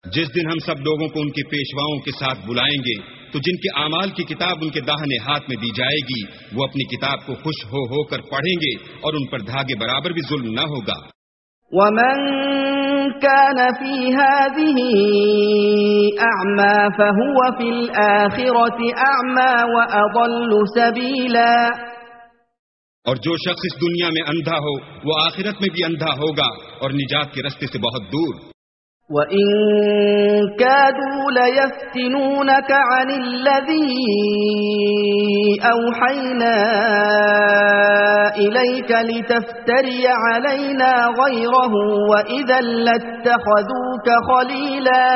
جس دن ہم سب لوگوں کو ان کے پیشواؤں کے ساتھ بلائیں گے تو جن کے اعمال کی کتاب ان کے داہنے ہاتھ میں دی جائے گی وہ اپنی کتاب کو خوش ہو کر پڑھیں گے اور ان پر دھاگے برابر بھی ظلم نہ ہوگا۔ ومن كان في هذه أعمى فهو في الآخرة أعمى وأضل سبيلا۔ اور جو شخص اس دنیا میں اندھا ہو وہ آخرت میں بھی اندھا ہوگا اور نجات کے رستے سے بہت دور۔ وَإِن كَادُوا لَيَفْتِنُونَكَ عَنِ الَّذِي أَوْحَيْنَا إِلَيْكَ لِتَفْتَرِيَ عَلَيْنَا غَيْرَهُ وَإِذًا لَاتَّخَذُوكَ خَلِيلًا۔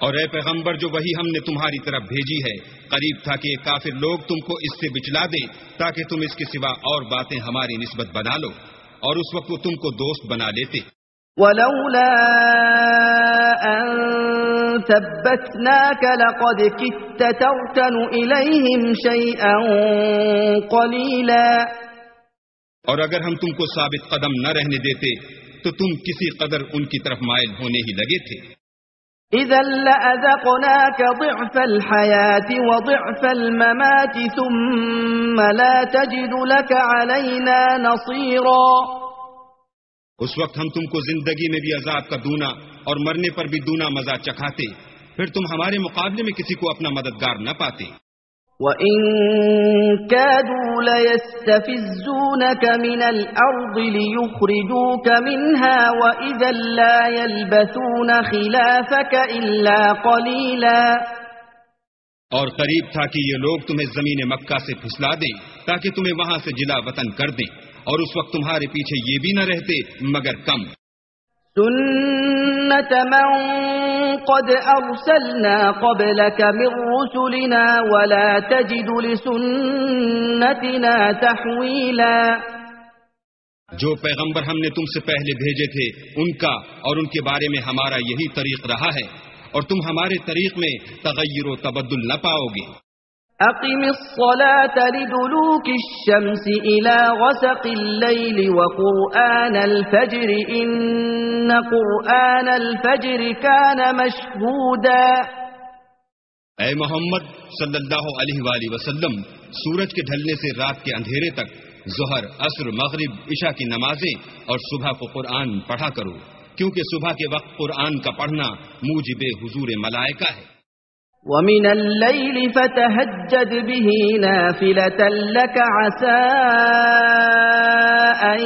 اور اے پیغمبر جو وہی ہم نے تمہاری طرف بھیجی ہے، قریب تھا کہ کافر لوگ تم کو اس سے بچلا دیں تاکہ تم اس کے سوا اور باتیں ہماری نسبت بنا لو، اور اس وقت وہ تم کو دوست بنا لیتے۔ ولولا أن ثبتناك لقد كدت تركن إليهم شيئا قليلا. اور اگر ہم تم کو ثابت قدم نہ رہنے دیتے تو تم کسی قدر ان کی طرف مائل ہونے ہی لگے تھے. إذا لأذقناك ضعف الحياة وضعف الممات ثم لا تجد لك علينا نصيرا. اس وقت ہم تم کو زندگی میں بھی عذاب کا دونا اور مرنے پر بھی دونا مزہ چکھاتے، پھر تم ہمارے مقابلے میں کسی کو اپنا مددگار نہ پاتے. وَإِن كَادُوا لَيَسْتَفِزُّونَكَ مِنَ الْأَرْضِ لِيُخْرِجُوكَ مِنْهَا وَإِذًا لَّا يَلْبَثُونَ خِلَافَكَ إِلَّا قَلِيلًا. اور قریب تھا کہ یہ لوگ تمہیں زمین مکہ سے پھسلا دیں تاکہ تمہیں وہاں سے جلا وطن کر دیں، اور اس وقت تمہارے پیچھے یہ بھی نہ رہتے مگر کم. سُنَّةَ مَن قَدْ أَرْسَلْنَا قَبْلَكَ مِن رُّسُلِنَا وَلَا تَجِدُ لِسُنَّتِنَا تَحْوِيلًا. جو پیغمبر ہم نے تم سے پہلے بھیجے تھے ان کا اور ان کے بارے میں ہمارا یہی طریق رہا ہے، اور تم ہمارے طریق میں تغیر و تبدل نہ پاؤ گے. أقم الصلاة لدلوك الشمس إلى غسق الليل وقرآن الفجر إن قرآن الفجر كان مشهودا. اے محمد صلی اللہ علیہ وآلہ وسلم، سورج کے ڈھلنے سے رات کے اندھیرے تک ظہر، عصر، مغرب، عشاء کی نمازیں اور صبح کو قرآن پڑھا کرو، کیونکہ صبح کے وقت قرآن کا پڑھنا موجب حضور ملائکہ ہے. وَمِنَ اللَّيْلِ فَتَهَجَّدْ بِهِ نَافِلَةً لَكَ عَسَىٰ أَن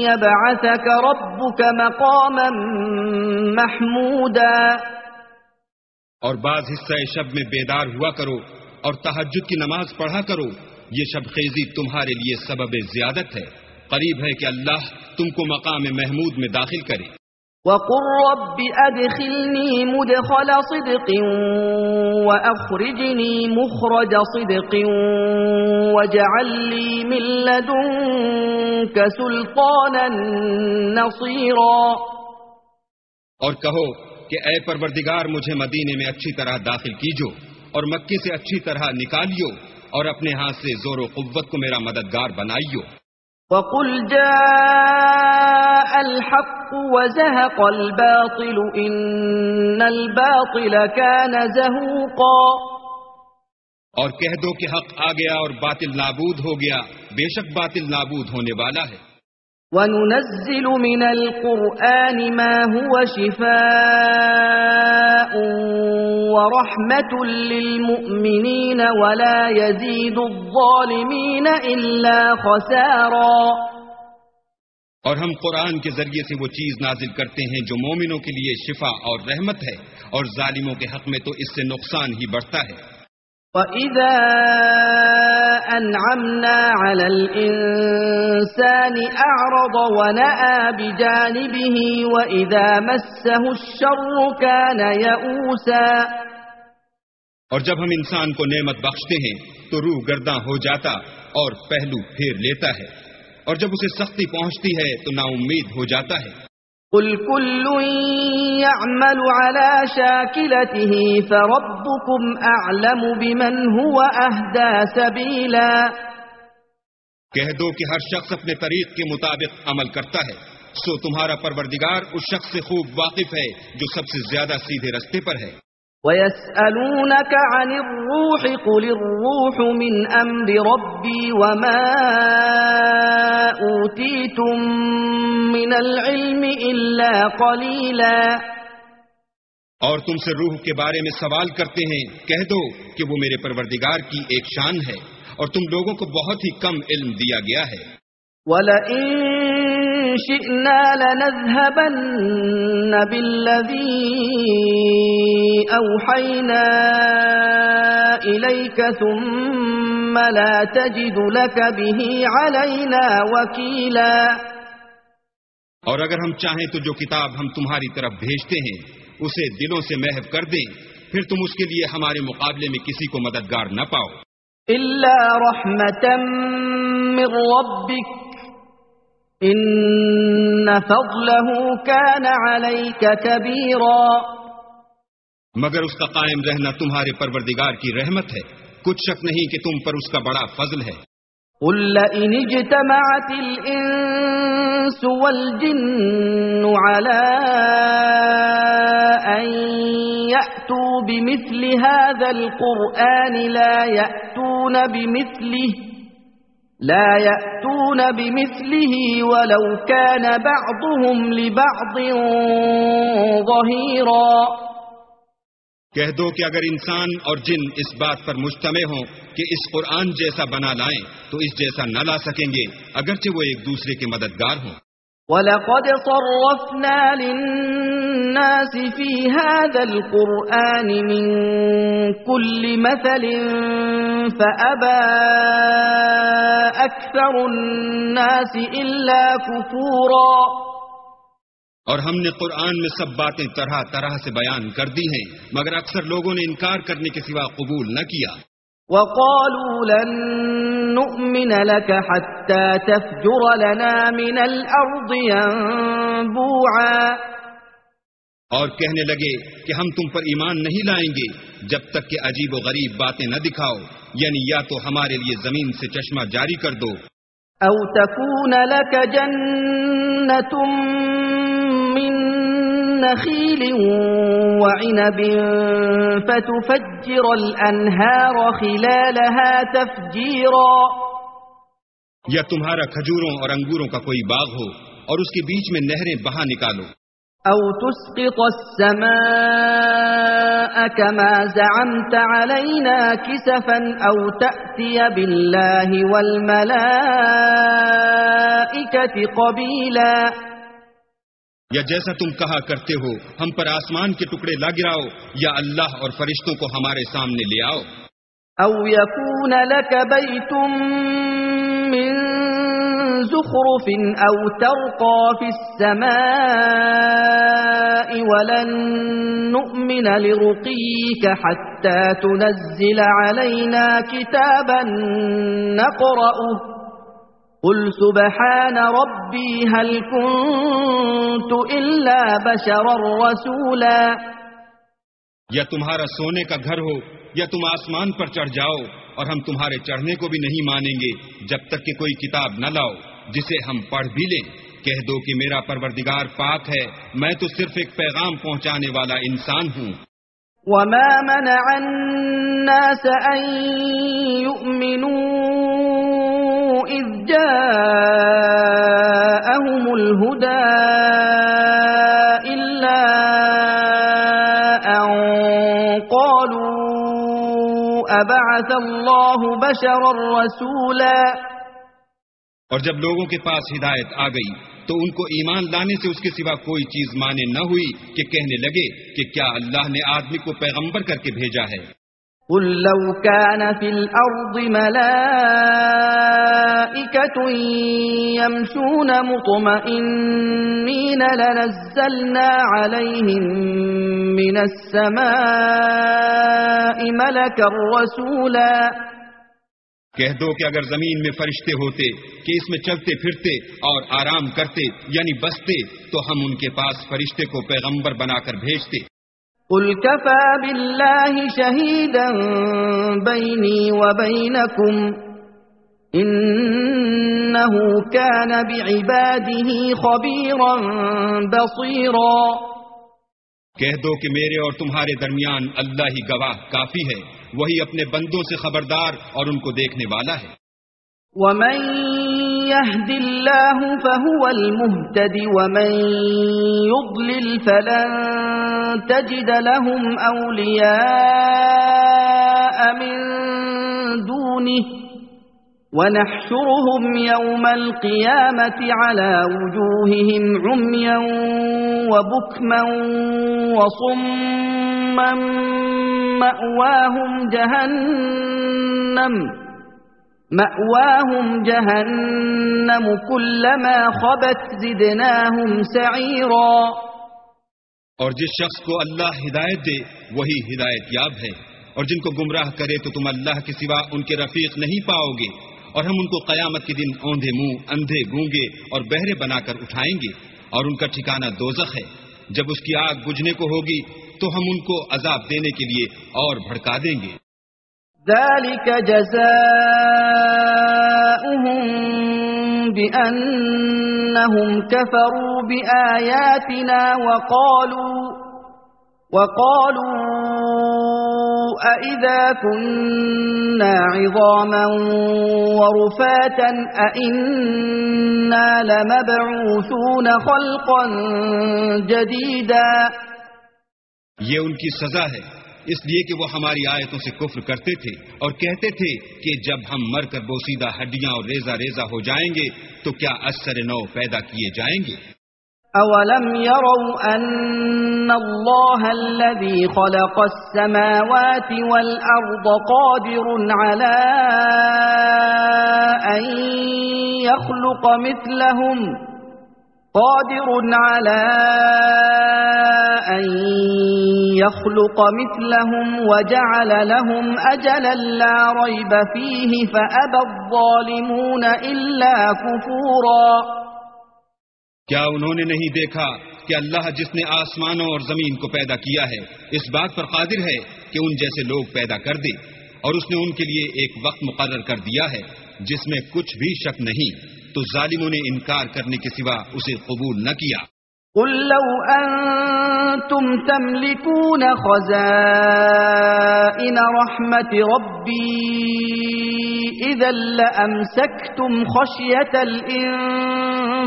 يَبْعَثَكَ رَبُّكَ مَقَامًا مَحْمُودًا. اور بعض حصہ شب میں بیدار ہوا کرو اور تہجد کی نماز پڑھا کرو، یہ شب خیزی تمہارے لیے سبب زیادت ہے. قریب ہے کہ اللہ تم کو مقام محمود میں داخل کرے. وَقُلْ رَبِّ أَدْخِلْنِي مُدْخَلَ صِدْقٍ وَأَخْرِجْنِي مُخْرَجَ صِدْقٍ وَاجْعَل لِّي مِن لَّدُنكَ سُلْطَانًا نَّصِيرًا. اور کہو کہ اے پروردگار مجھے مدینے میں اچھی طرح داخل کیجو اور مکے سے اچھی طرح نکالیو اور اپنے ہاتھ سے زور و قوت کو میرا مددگار بنائیو. وَقُلْ جَاءَ الْحَقُّ وَزَهَقَ الْبَاطِلُ إِنَّ الْبَاطِلَ كَانَ زَهُوقًا. اور کہہ دو کہ حق آ گیا اور باطل نابود ہو گیا، بے شک باطل نابود ہونے والا ہے. وَنُنَزِّلُ مِنَ الْقُرْآنِ مَا هُوَ شِفَاءٌ وَرَحْمَةٌ لِّلْمُؤْمِنِينَ وَلَا يَزِيدُ الظَّالِمِينَ إِلَّا خَسَارًا. اور ہم قرآن کے ذریعے سے وہ چیز نازل کرتے ہیں جو مومنوں کے لیے شفا اور رحمت ہے، اور ظالموں کے حق میں تو اس سے نقصان ہی بڑھتا ہے. وَإِذَا أَنْعَمْنَا عَلَى الْإِنسَانِ أَعْرَضَ وَنَأَىٰ بِجَانِبِهِ وَإِذَا مَسَّهُ الشَّرُّ كَانَ يَئُوسًا. اور جب ہم انسان کو نعمت بخشتے ہیں تو روح گرداں ہو جاتا اور پہلو پھیر لیتا ہے، اور جب اسے سختی پہنچتی ہے تو نا امید ہو جاتا ہے. قُلْ كُلٌّ يَعْمَلُ عَلَى شَاكِلَتِهِ فَرَبُّكُمْ أَعْلَمُ بِمَنْ هُوَ أَهْدَىٰ سَبِيلًا. کہہ دو کہ ہر شخص اپنے طریق کے مطابق عمل کرتا ہے، سو تمہارا پروردگار اس شخص سے خوب واقف ہے جو سب سے زیادہ سیدھے رستے پر ہے. وَيَسْأَلُونَكَ عَنِ الرُّوحِ قُلِ الرُّوحُ مِنْ أَمْرِ رَبِّي وَمَا أُوتِيتُم مِّنَ الْعِلْمِ إِلَّا قَلِيلًا. اور تم سے روح کے بارے میں سوال کرتے ہیں، کہہ دو کہ وہ میرے پروردگار کی ایک شان ہے، اور تم لوگوں کو بہت ہی کم علم دیا گیا ہے. وَلَئِن شِئْنَا لَنَذْهَبَنَّ بِالَّذِي أَوْحَيْنَا إِلَيْكَ ثُمَّ لَا تَجِدُ لَكَ بِهِ عَلَيْنَا وَكِيلًا. اور اگر ہم چاہیں تو جو کتاب ہم تمہاری طرف بھیجتے ہیں اسے دلوں سے محو کر دیں، پھر تم اس کے لیے ہمارے مقابلے میں کسی کو مددگار نہ پاؤ. إِلَّا رَحْمَةً مِّن رَّبِّكَ إِنَّ فضله كان عليك كبيرا. مگر اس کا قائم رہنا تمہارے پروردگار کی رحمت ہے، کچھ شک نہیں کہ تم پر اس کا بڑا فضل ہے. قل لئن اجتمعت الإنس والجن على أن يأتوا بمثل هذا القرآن لا يأتون بمثله ولو كان بعضهم لبعض ظهيرا. کہہ دو کہ اگر انسان اور جن اس بات پر مجتمع ہوں کہ اس قرآن جیسا بنا لائیں تو اس جیسا نہ لا سکیں گے، اگرچہ وہ ایک دوسرے کے مددگار ہوں. وَلَقَدْ صَرَّفْنَا لِلنَّاسِ فِي هَذَا الْقُرْآنِ مِنْ كُلِّ مَثَلٍ فَأَبَى أَكْثَرُ النَّاسِ إِلَّا كُفُورًا. اور ہم نے قرآن میں سب باتیں طرح طرح سے بیان کر دی ہیں، مگر اکثر لوگوں نے انکار کرنے کے سوا قبول نہ کیا. وَقَالُوا لَن نُؤْمِنَ لَكَ حَتَّى تَفْجُرَ لَنَا مِنَ الْأَرْضِ يَنبُوعًا. اور کہنے لگے کہ ہم تم پر ایمان نہیں لائیں گے جب تک کہ عجیب و غریب باتیں نہ دکھاؤ، یعنی یا تو ہمارے لیے زمین سے چشمہ جاری کر دو، أو تكون لك جنة من نخيل وعنب فتفجر الأنهار خلالها تفجيرا. یا تمہارا کھجوروں اور انگوروں کا کوئی باغ ہو اور اس کے بیچ میں نہریں بہا نکالو. أو تسقط السماء كما زعمت علينا كسفا أو تأتي بالله والملائكة قبيلا. یا جیسا تم کہا کرتے ہو ہم پر آسمان کے ٹکڑے لا گراؤ، یا اللہ اور فرشتوں کو ہمارے سامنے لے آؤ. أو يكون لك بيت من زخرف أو ترقى في السماء ولن نؤمن لرقيك حتى تنزل علينا كتابا نقرأه قل سبحان ربي هل كنت إلا بشرا رسولا. یا تمہارا سونے کا گھر ہو یا تم آسمان پر چڑھ جاؤ، اور ہم تمہارے چڑھنے کو بھی نہیں مانیں گے جب تک کہ کوئی کتاب نہ لاؤ جسے ہم پڑھ بھی لیں. کہہ دو کہ میرا پروردگار پاک ہے، میں تو صرف ایک پیغام پہنچانے والا انسان ہوں. وما منع الناس أن يؤمنوا إذ جاءهم الهدى إلا أن قالوا أبعث الله بشرا رسولا. اور جب لوگوں کے پاس ہدایت آ گئی تو ان کو ایمان لانے سے اس کے سوا کوئی چیز مانے نہ ہوئی کہ کہنے لگے کہ کیا اللہ نے آدمی کو پیغمبر کر کے بھیجا ہے. قل لو كان في الأرض ملائكة يمشون مطمئنين لنزلنا عليهم من السماء ملكا رسولا. کہہ دو کہ اگر زمین میں فرشتے ہوتے کہ اس میں چلتے پھرتے اور آرام کرتے یعنی بستے تو ہم ان کے پاس فرشتے کو پیغمبر بنا کر بھیجتے. قل كفى بالله شهيدا بيني وبينكم إنه كان بعباده خبيرا بصيرا. کہہ دو کہ میرے اور تمہارے درمیان اللہ ہی گواہ کافی ہے، وہی اپنے بندوں سے خبردار اور ان کو دیکھنے والا ہے. ومن يهد الله فهو المهتد ومن يضلل فلن تجد لهم أولياء من دونه ونحشرهم يوم القيامة على وجوههم عميا وبكما وصما مأواهم جهنم كلما خبت زدناهم سعيرا. اور جس شخص کو اللہ ہدایت دے وہی ہدایت یاب ہے، اور جن کو گمراہ کرے تو تم اللہ کے سوا ان کے رفیق نہیں پاؤ گے، اور ہم ان کو قیامت کے دن اوندھے منہ، اندھے گونگے اور بہرے بنا کر اٹھائیں گے اور ان کا ٹھکانہ دوزخ ہے. جب اس کی آگ بجھنے کو ہوگی تو ہم ان کو عذاب دینے کے لیے اور بھڑکا دیں گے. ذلك جزاؤهم بأنهم كفروا بآياتنا وقالوا أئذا كنا عظاما ورفاتا أئنا لمبعوثون خلقا جديدا. یہ ان کی سزا ہے اس لیے کہ وہ ہماری آیتوں سے کفر کرتے تھے اور کہتے تھے کہ جب ہم مر کر بوسیدہ ہڈیاں اور ریزہ ریزہ ہو جائیں گے تو کیا اثر نو پیدا کیے جائیں گے. اولم يروا ان الله الذي خلق السماوات والارض قادر على ان يخلق مثلهم وجعل لهم أجلا لا ريب فيه فأبى الظالمون إلا كفورا. کیا انہوں نے نہیں دیکھا کہ اللہ جس نے آسمانوں اور زمین کو پیدا کیا ہے اس بات پر قادر ہے کہ ان جیسے لوگ پیدا کر دے، اور اس نے ان کے لیے ایک وقت مقرر کر دیا ہے جس میں کچھ بھی شک نہیں، تو ظالموں نے انکار کرنے کے سوا اسے قبول نہ کیا. قل لو أنتم تملكون خزائن رحمة ربي إذا لأمسكتم خشية الإنفاق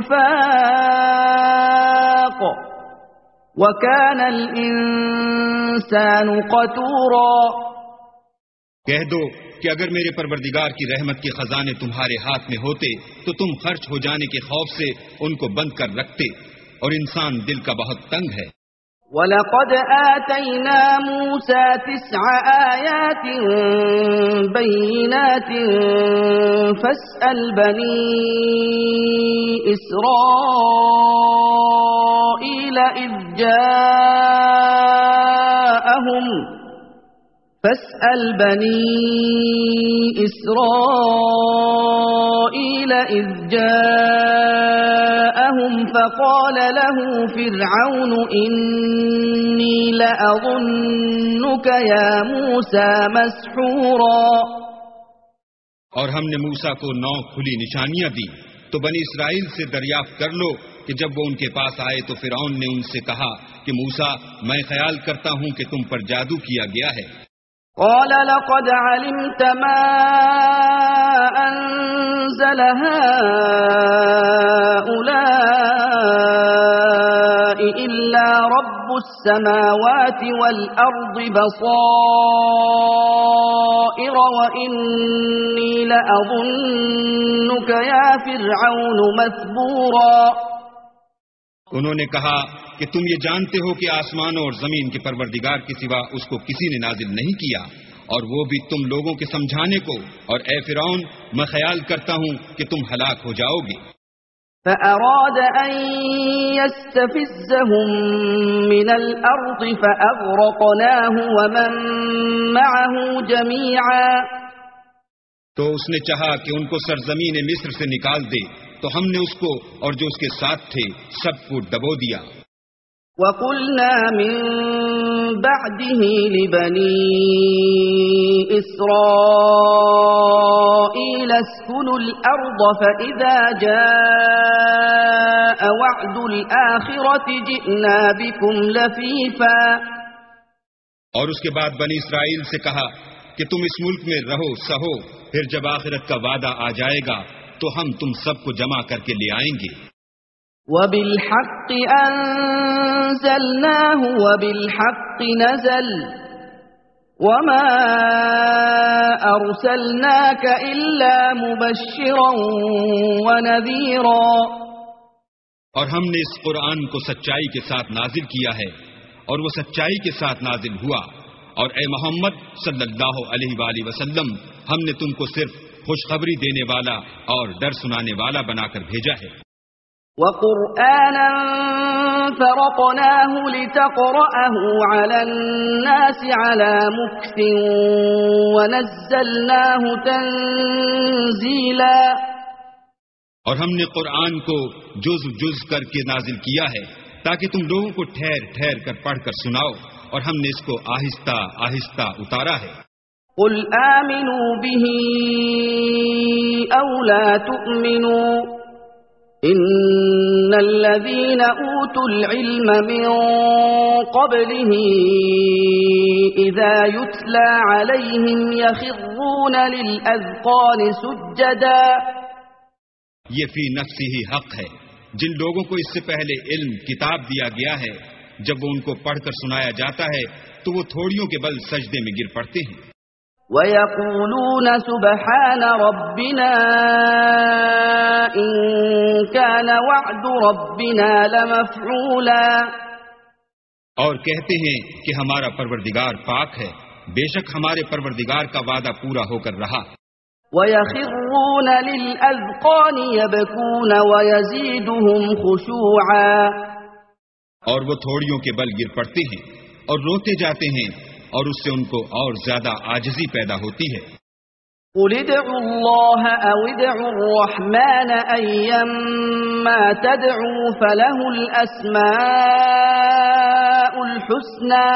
وكان الإنسان قتورا. کہہ دو کہ اگر میرے پروردگار کی رحمت کے خزانے تمہارے ہاتھ میں ہوتے تو تم خرچ ہو جانے کے خوف سے ان کو بند کر رکھتے، اور انسان دل کا بہت تنگ ہے. وَلَقَدْ آتَيْنَا مُوسَى 9 آيَاتٍ بَيِّنَاتٍ فَاسْأَلْ بَنِي إِسْرَائِيلَ إِذْ جَاءَهُمْ فَقَالَ لَهُ فِرْعَوْنُ إِنِّي لَأَظُنُّكَ يَا مُوسَى مَسْحُورًا. اور ہم نے موسیٰ کو 9 کھلی نشانیاں دی، تو بنی اسرائیل سے دریافت کر لو کہ جب وہ ان کے پاس آئے تو فرعون نے ان سے کہا کہ موسیٰ میں خیال کرتا ہوں کہ تم پر جادو کیا گیا ہے. قال لقد علمت ما أنزل هؤلاء إلا رب السماوات والأرض بصائر وإني لأظنك يا فرعون مثبورا. انہوں نے کہا کہ تم یہ جانتے ہو کہ آسمانوں اور زمین کے پروردگار کے سوا اس کو کسی نے نازل نہیں کیا، اور وہ بھی تم لوگوں کے سمجھانے کو، اور اے فرعون میں خیال کرتا ہوں کہ تم ہلاک ہو جاؤ گے. فأراد أن يستفزهم من الأرض فأغرقناه ومن معه جميعا. تو اس نے چاہا کہ ان کو سرزمین مصر سے نکال دے، تو ہم نے اس کو اور جو اس کے ساتھ تھے سب کو ڈبو دیا. وَقُلْنَا مِن بَعْدِهِ لِبَنِي إِسْرَائِيلَ اسْكُنُوا الْأَرْضَ فَإِذَا جَاءَ وَعْدُ الْآخِرَةِ جِئْنَا بِكُمْ لَفِيفًا. اور اس کے بعد بنی اسرائیل سے کہا کہ تم اس ملک میں رہو سہو، پھر جب آخرت کا وعدہ آ جائے گا تو ہم تم سب کو جمع کر کے لے آئیں گے. وَبِالْحَقِّ أَنزَلْنَاهُ وَبِالْحَقِّ نَزَلَ وَمَا أَرْسَلْنَاكَ إِلَّا مُبَشِّرًا وَنَذِيرًا. اور ہم نے اس قرآن کو سچائی کے ساتھ نازل کیا ہے، اور وہ سچائی کے ساتھ نازل ہوا، اور اے محمد صلی اللہ علیہ وآلہ وسلم ہم نے تم کو صرف خوشخبری دینے والا اور ڈر سنانے والا بنا کر بھیجا ہے. وَقُرْآنًا فَرَقْنَاهُ لِتَقْرَأَهُ عَلَى النَّاسِ عَلَى مُكْثٍ وَنَزَّلْنَاهُ تَنزِيلًا. اور ہم نے قرآن کو جز جز کر کے نازل کیا ہے تاکہ تم لوگوں کو ٹھہر ٹھہر کر پڑھ کر سناؤ، اور ہم نے اس کو آہستہ آہستہ اتارا ہے۔ قل آمنوا به أو لا تؤمنوا إن الذين أوتوا العلم من قبله إذا يتلى عليهم يخرون للأذقان سجدا۔ یہ فی نفسی ہی حق ہے، جن لوگوں کو اس سے پہلے علم کتاب دیا گیا ہے، جب وہ ان کو پڑھ کر سنایا جاتا ہے تو وہ تھوڑیوں کے بل سجدے میں گر پڑتے ہیں۔ وَيَقُولُونَ سُبْحَانَ رَبِّنَا إِن كَانَ وَعْدُ رَبِّنَا لَمَفْعُولًا، اور کہتے ہیں کہ ہمارا پروردگار پاک ہے، بے شک ہمارے پروردگار کا وعدہ پورا ہو کر رہا۔ وَيَخِرُّونَ لِلْأَذْقَانِ يَبْكُونَ وَيَزِيدُهُمْ خُشُوعًا، اور وہ تھوڑیوں کے بل گر پڑتے ہیں اور روتے جاتے ہیں، اور اس سے ان کو اور زیادہ عاجزی پیدا ہوتی ہے۔ قُلِ ادْعُوا اللَّهَ أَوِ ادْعُوا الرَّحْمَنَ أَيَّمَّا تَدْعُوا فَلَهُ الْأَسْمَاءُ الْحُسْنَى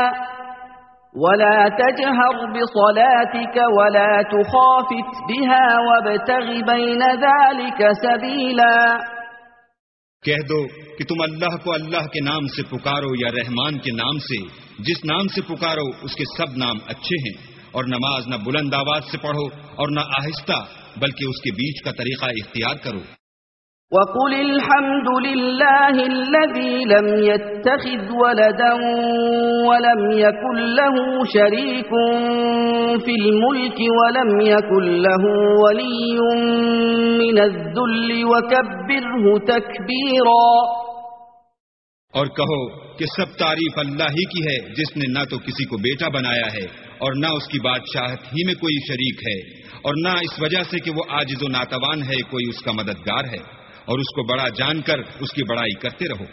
وَلَا تَجْهَرْ بِصَلَاتِكَ وَلَا تُخَافِتْ بِهَا وَابْتَغِ بَيْنَ ذَلِكَ سَبِيلًا۔ کہہ دو کہ تم اللہ کو اللہ کے نام سے پکارو یا رحمان کے نام سے، جس نام سے پکارو اس کے سب نام اچھے ہیں، اور نماز نہ بلند آواز سے پڑھو اور نہ آہستہ، بلکہ اس کے بیچ کا طریقہ اختیار کرو۔ وَقُلِ الْحَمْدُ لِلَّهِ الَّذِي لَمْ يَتَّخِذْ وَلَدًا وَلَمْ يَكُنْ لَهُ شَرِيكٌ فِي الْمُلْكِ وَلَمْ يَكُنْ لَهُ وَلِيٌّ مِّنَ الذُّلِّ وَكَبِّرْهُ تَكْبِيرًا۔ اور کہو کہ سب تعریف اللہ ہی کی ہے، جس نے نہ تو کسی کو بیٹا بنایا ہے اور نہ اس کی بادشاہت ہی میں کوئی شریک ہے، اور نہ اس وجہ سے کہ وہ عاجز و ناتوان ہے کوئی اس کا مددگار ہے، اور اس کو بڑا جان کر اس کی بڑائی کرتے رہو۔